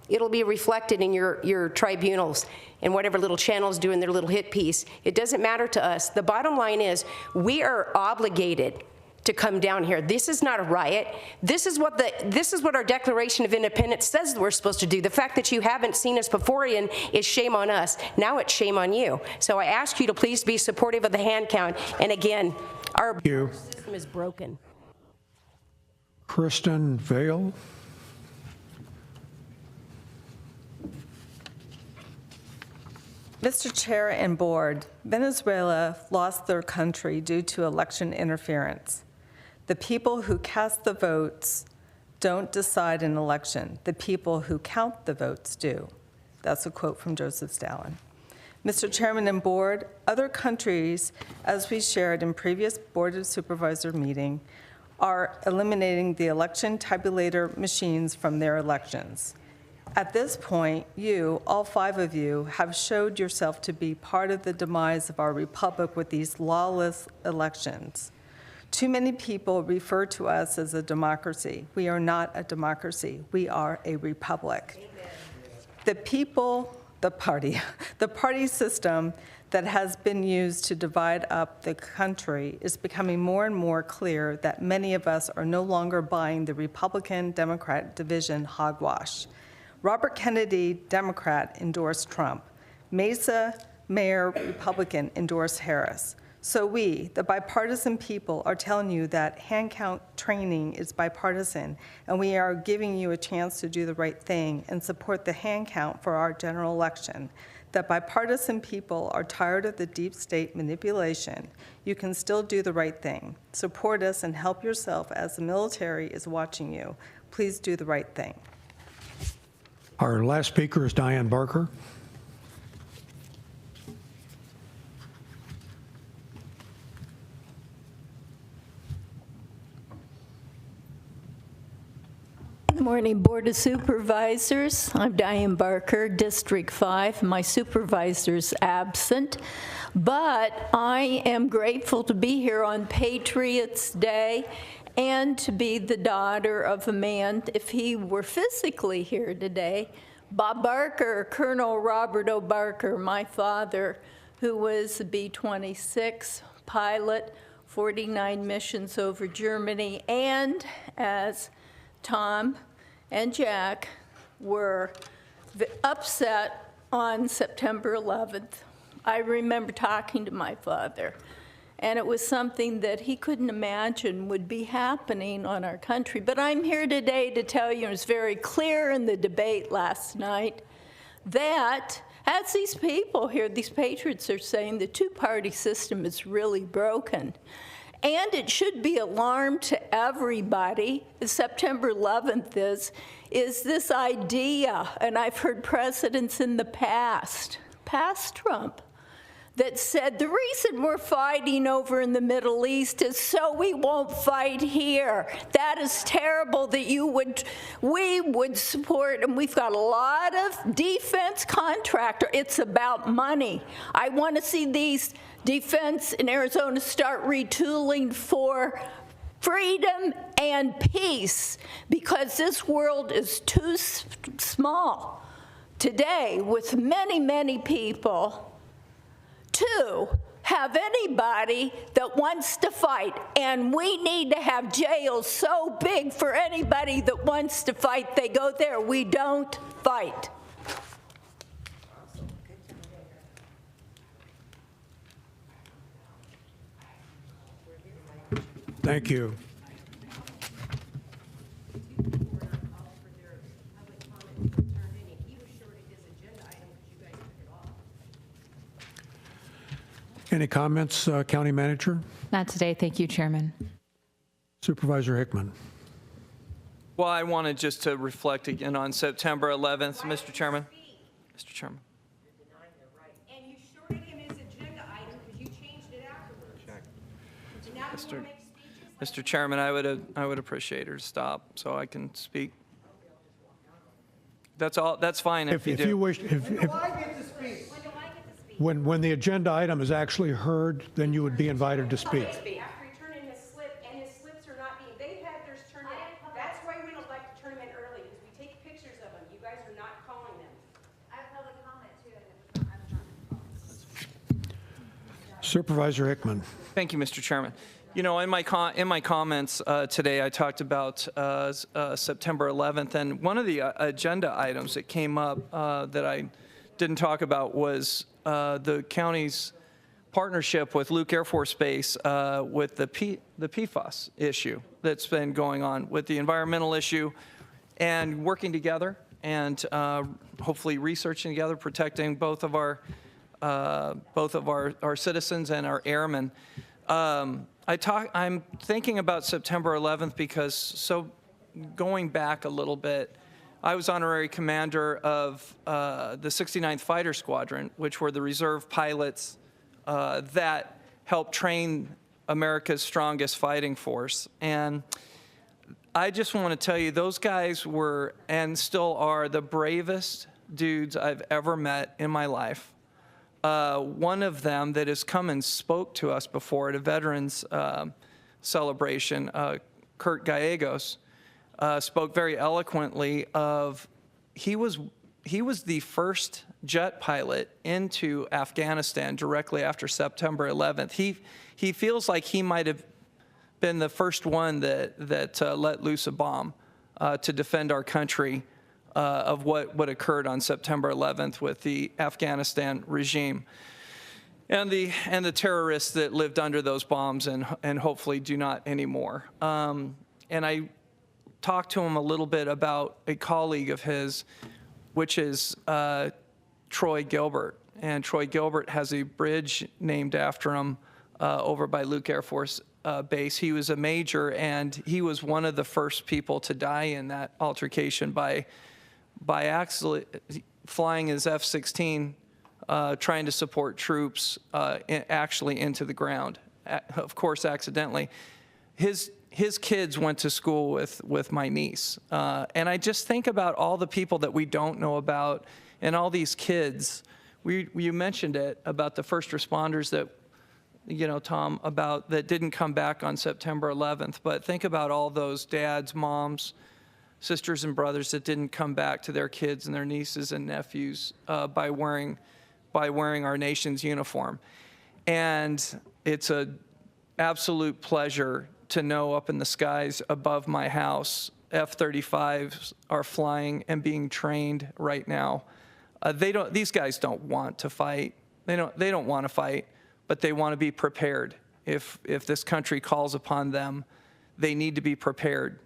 it'll be reflected in your tribunals and whatever little channels doing their little hit piece. It doesn't matter to us. The bottom line is we are obligated to come down here. This is not a riot. This is what our Declaration of Independence says that we're supposed to do. The fact that you haven't seen us before is shame on us. Now it's shame on you. So I ask you to please be supportive of the hand count. And again, our system is broken. Kristen Vale. Mr. Chair and Board, Venezuela lost their country due to election interference. The people who cast the votes don't decide an election. The people who count the votes do. That's a quote from Joseph Stalin. Mr. Chairman and Board, other countries, as we shared in previous Board of Supervisor meeting, are eliminating the election tabulator machines from their elections. At this point, you, all 5 of you, have showed yourself to be part of the demise of our republic with these lawless elections. Too many people refer to us as a democracy. We are not a democracy. We are a republic. Amen. The people, the party system that has been used to divide up the country is becoming more and more clear that many of us are no longer buying the Republican-Democrat division hogwash. Robert Kennedy, Democrat, endorsed Trump. Mesa, Mayor, Republican, endorsed Harris. So we, the bipartisan people, are telling you that hand count training is bipartisan, and we are giving you a chance to do the right thing and support the hand count for our general election. That bipartisan people are tired of the deep state manipulation. You can still do the right thing. Support us and help yourself as the military is watching you. Please do the right thing. Our last speaker is Diane Barker. Good morning, Board of Supervisors. I'm Diane Barker, District 5. My supervisor's absent, but I am grateful to be here on Patriots' Day and to be the daughter of a man, if he were physically here today, Bob Barker, Colonel Robert O. Barker, my father, who was a B-26 pilot, 49 missions over Germany, and as Tom and Jack were upset on September 11th. I remember talking to my father, and it was something that he couldn't imagine would be happening on our country. But I'm here today to tell you, it was very clear in the debate last night, that as these people here, these patriots are saying, the two-party system is really broken. And it should be alarm to everybody. September 11th is this idea, and I've heard presidents in the past Trump, that said the reason we're fighting over in the Middle East is so we won't fight here. That is terrible that we would support, and we've got a lot of defense contractor. It's about money. I want to see these defense in Arizona start retooling for freedom and peace, because this world is too small today with many, many people to have anybody that wants to fight. And we need to have jails so big for anybody that wants to fight. They go there. We don't fight. Thank you. Any comments, County Manager? Not today, thank you, Chairman. Supervisor Hickman. Well, I wanted just to reflect again on September 11th, Mr. Chairman. Mr. Chairman. And you shorted him his agenda item because you changed it afterwards. So now you want to make Mr. Chairman, I would appreciate her to stop so I can speak. That's all. That's fine if you do. If you wish, when the agenda item is actually heard, then you would be invited to speak. After he turned in his slip, and his slips are not being, they had theirs turned in. That's why we don't like to turn them in early, because we take pictures of them. You guys are not calling them. I have public comment too. Supervisor Hickman. Thank you, Mr. Chairman. You know, in my comments today, I talked about September 11th, and one of the agenda items that came up that I didn't talk about was the county's partnership with Luke Air Force Base with the PFAS issue that's been going on, with the environmental issue, and working together and hopefully researching together, protecting both of our citizens and our airmen. I'm thinking about September 11th because, going back a little bit, I was honorary commander of the 69th Fighter Squadron, which were the reserve pilots that helped train America's strongest fighting force. And I just want to tell you, those guys were and still are the bravest dudes I've ever met in my life. One of them that has come and spoke to us before at a veterans celebration, Kurt Gallegos, spoke very eloquently of he was the first jet pilot into Afghanistan directly after September 11th. He feels like he might have been the first one that let loose a bomb to defend our country of what occurred on September 11th with the Afghanistan regime. and the terrorists that lived under those bombs and hopefully do not anymore. And I talked to him a little bit about a colleague of his, which is Troy Gilbert. And Troy Gilbert has a bridge named after him over by Luke Air Force Base. He was a major, and he was one of the first people to die in that altercation by actually flying his F-16, trying to support troops actually into the ground, of course accidentally. His kids went to school with my niece. And I just think about all the people that we don't know about and all these kids. You mentioned it about the first responders that, Tom, about that didn't come back on September 11th. But think about all those dads, moms, sisters and brothers that didn't come back to their kids and their nieces and nephews by wearing our nation's uniform. And it's an absolute pleasure to know up in the skies above my house, F-35s are flying and being trained right now. These guys don't want to fight. They don't want to fight, but they want to be prepared. If this country calls upon them, they need to be prepared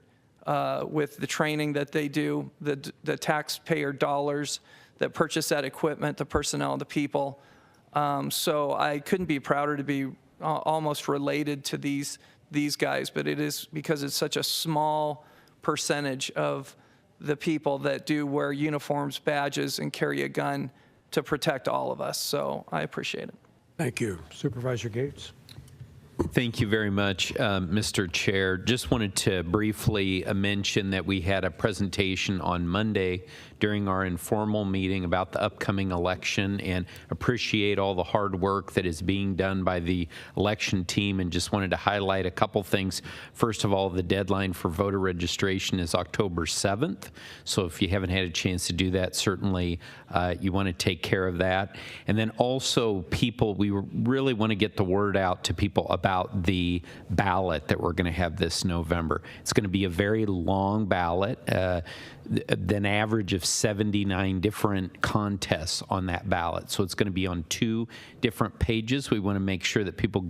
with the training that they do, the taxpayer dollars that purchase that equipment, the personnel, the people. So I couldn't be prouder to be almost related to these guys, but it is because it's such a small percentage of the people that do wear uniforms, badges, and carry a gun to protect all of us. So I appreciate it. Thank you. Supervisor Gates. Thank you very much, Mr. Chair. Just wanted to briefly mention that we had a presentation on Monday during our informal meeting about the upcoming election, and appreciate all the hard work that is being done by the election team, and just wanted to highlight a couple things. First of all, the deadline for voter registration is October 7th, so if you haven't had a chance to do that, certainly you want to take care of that. And then also, we really want to get the word out to people about the ballot that we're going to have this November. It's going to be a very long ballot, an average of 79 different contests on that ballot. So it's going to be on 2 different pages. We want to make sure that people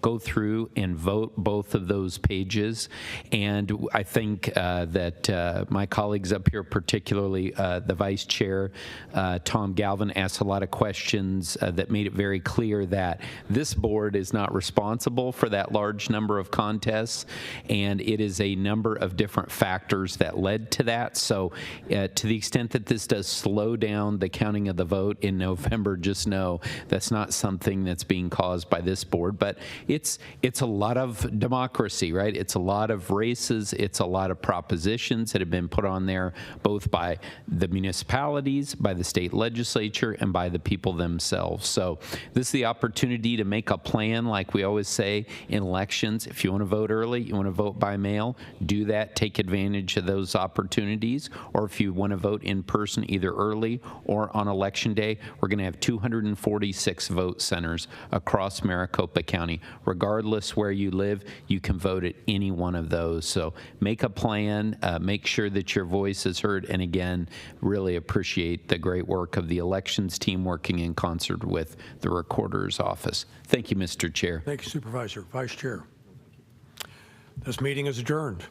go through and vote both of those pages. And I think that my colleagues up here, particularly the Vice Chair, Tom Galvin, asked a lot of questions that made it very clear that this board is not responsible for that large number of contests, and it is a number of different factors that led to that. So to the extent that this does slow down the counting of the vote in November, just know that's not something that's being caused by this board, but it's a lot of democracy, right? It's a lot of races, it's a lot of propositions that have been put on there, both by the municipalities, by the state legislature, and by the people themselves. So this is the opportunity to make a plan, like we always say in elections. If you want to vote early, you want to vote by mail, do that, take advantage of those opportunities. Or if you want to vote in person, either early or on election day, we're going to have 246 vote centers across Maricopa County. Regardless where you live, you can vote at any one of those. So make a plan, make sure that your voice is heard, and again, really appreciate the great work of the elections team working in concert with the Recorder's Office. Thank you, Mr. Chair. Thank you, Supervisor. Vice Chair. This meeting is adjourned.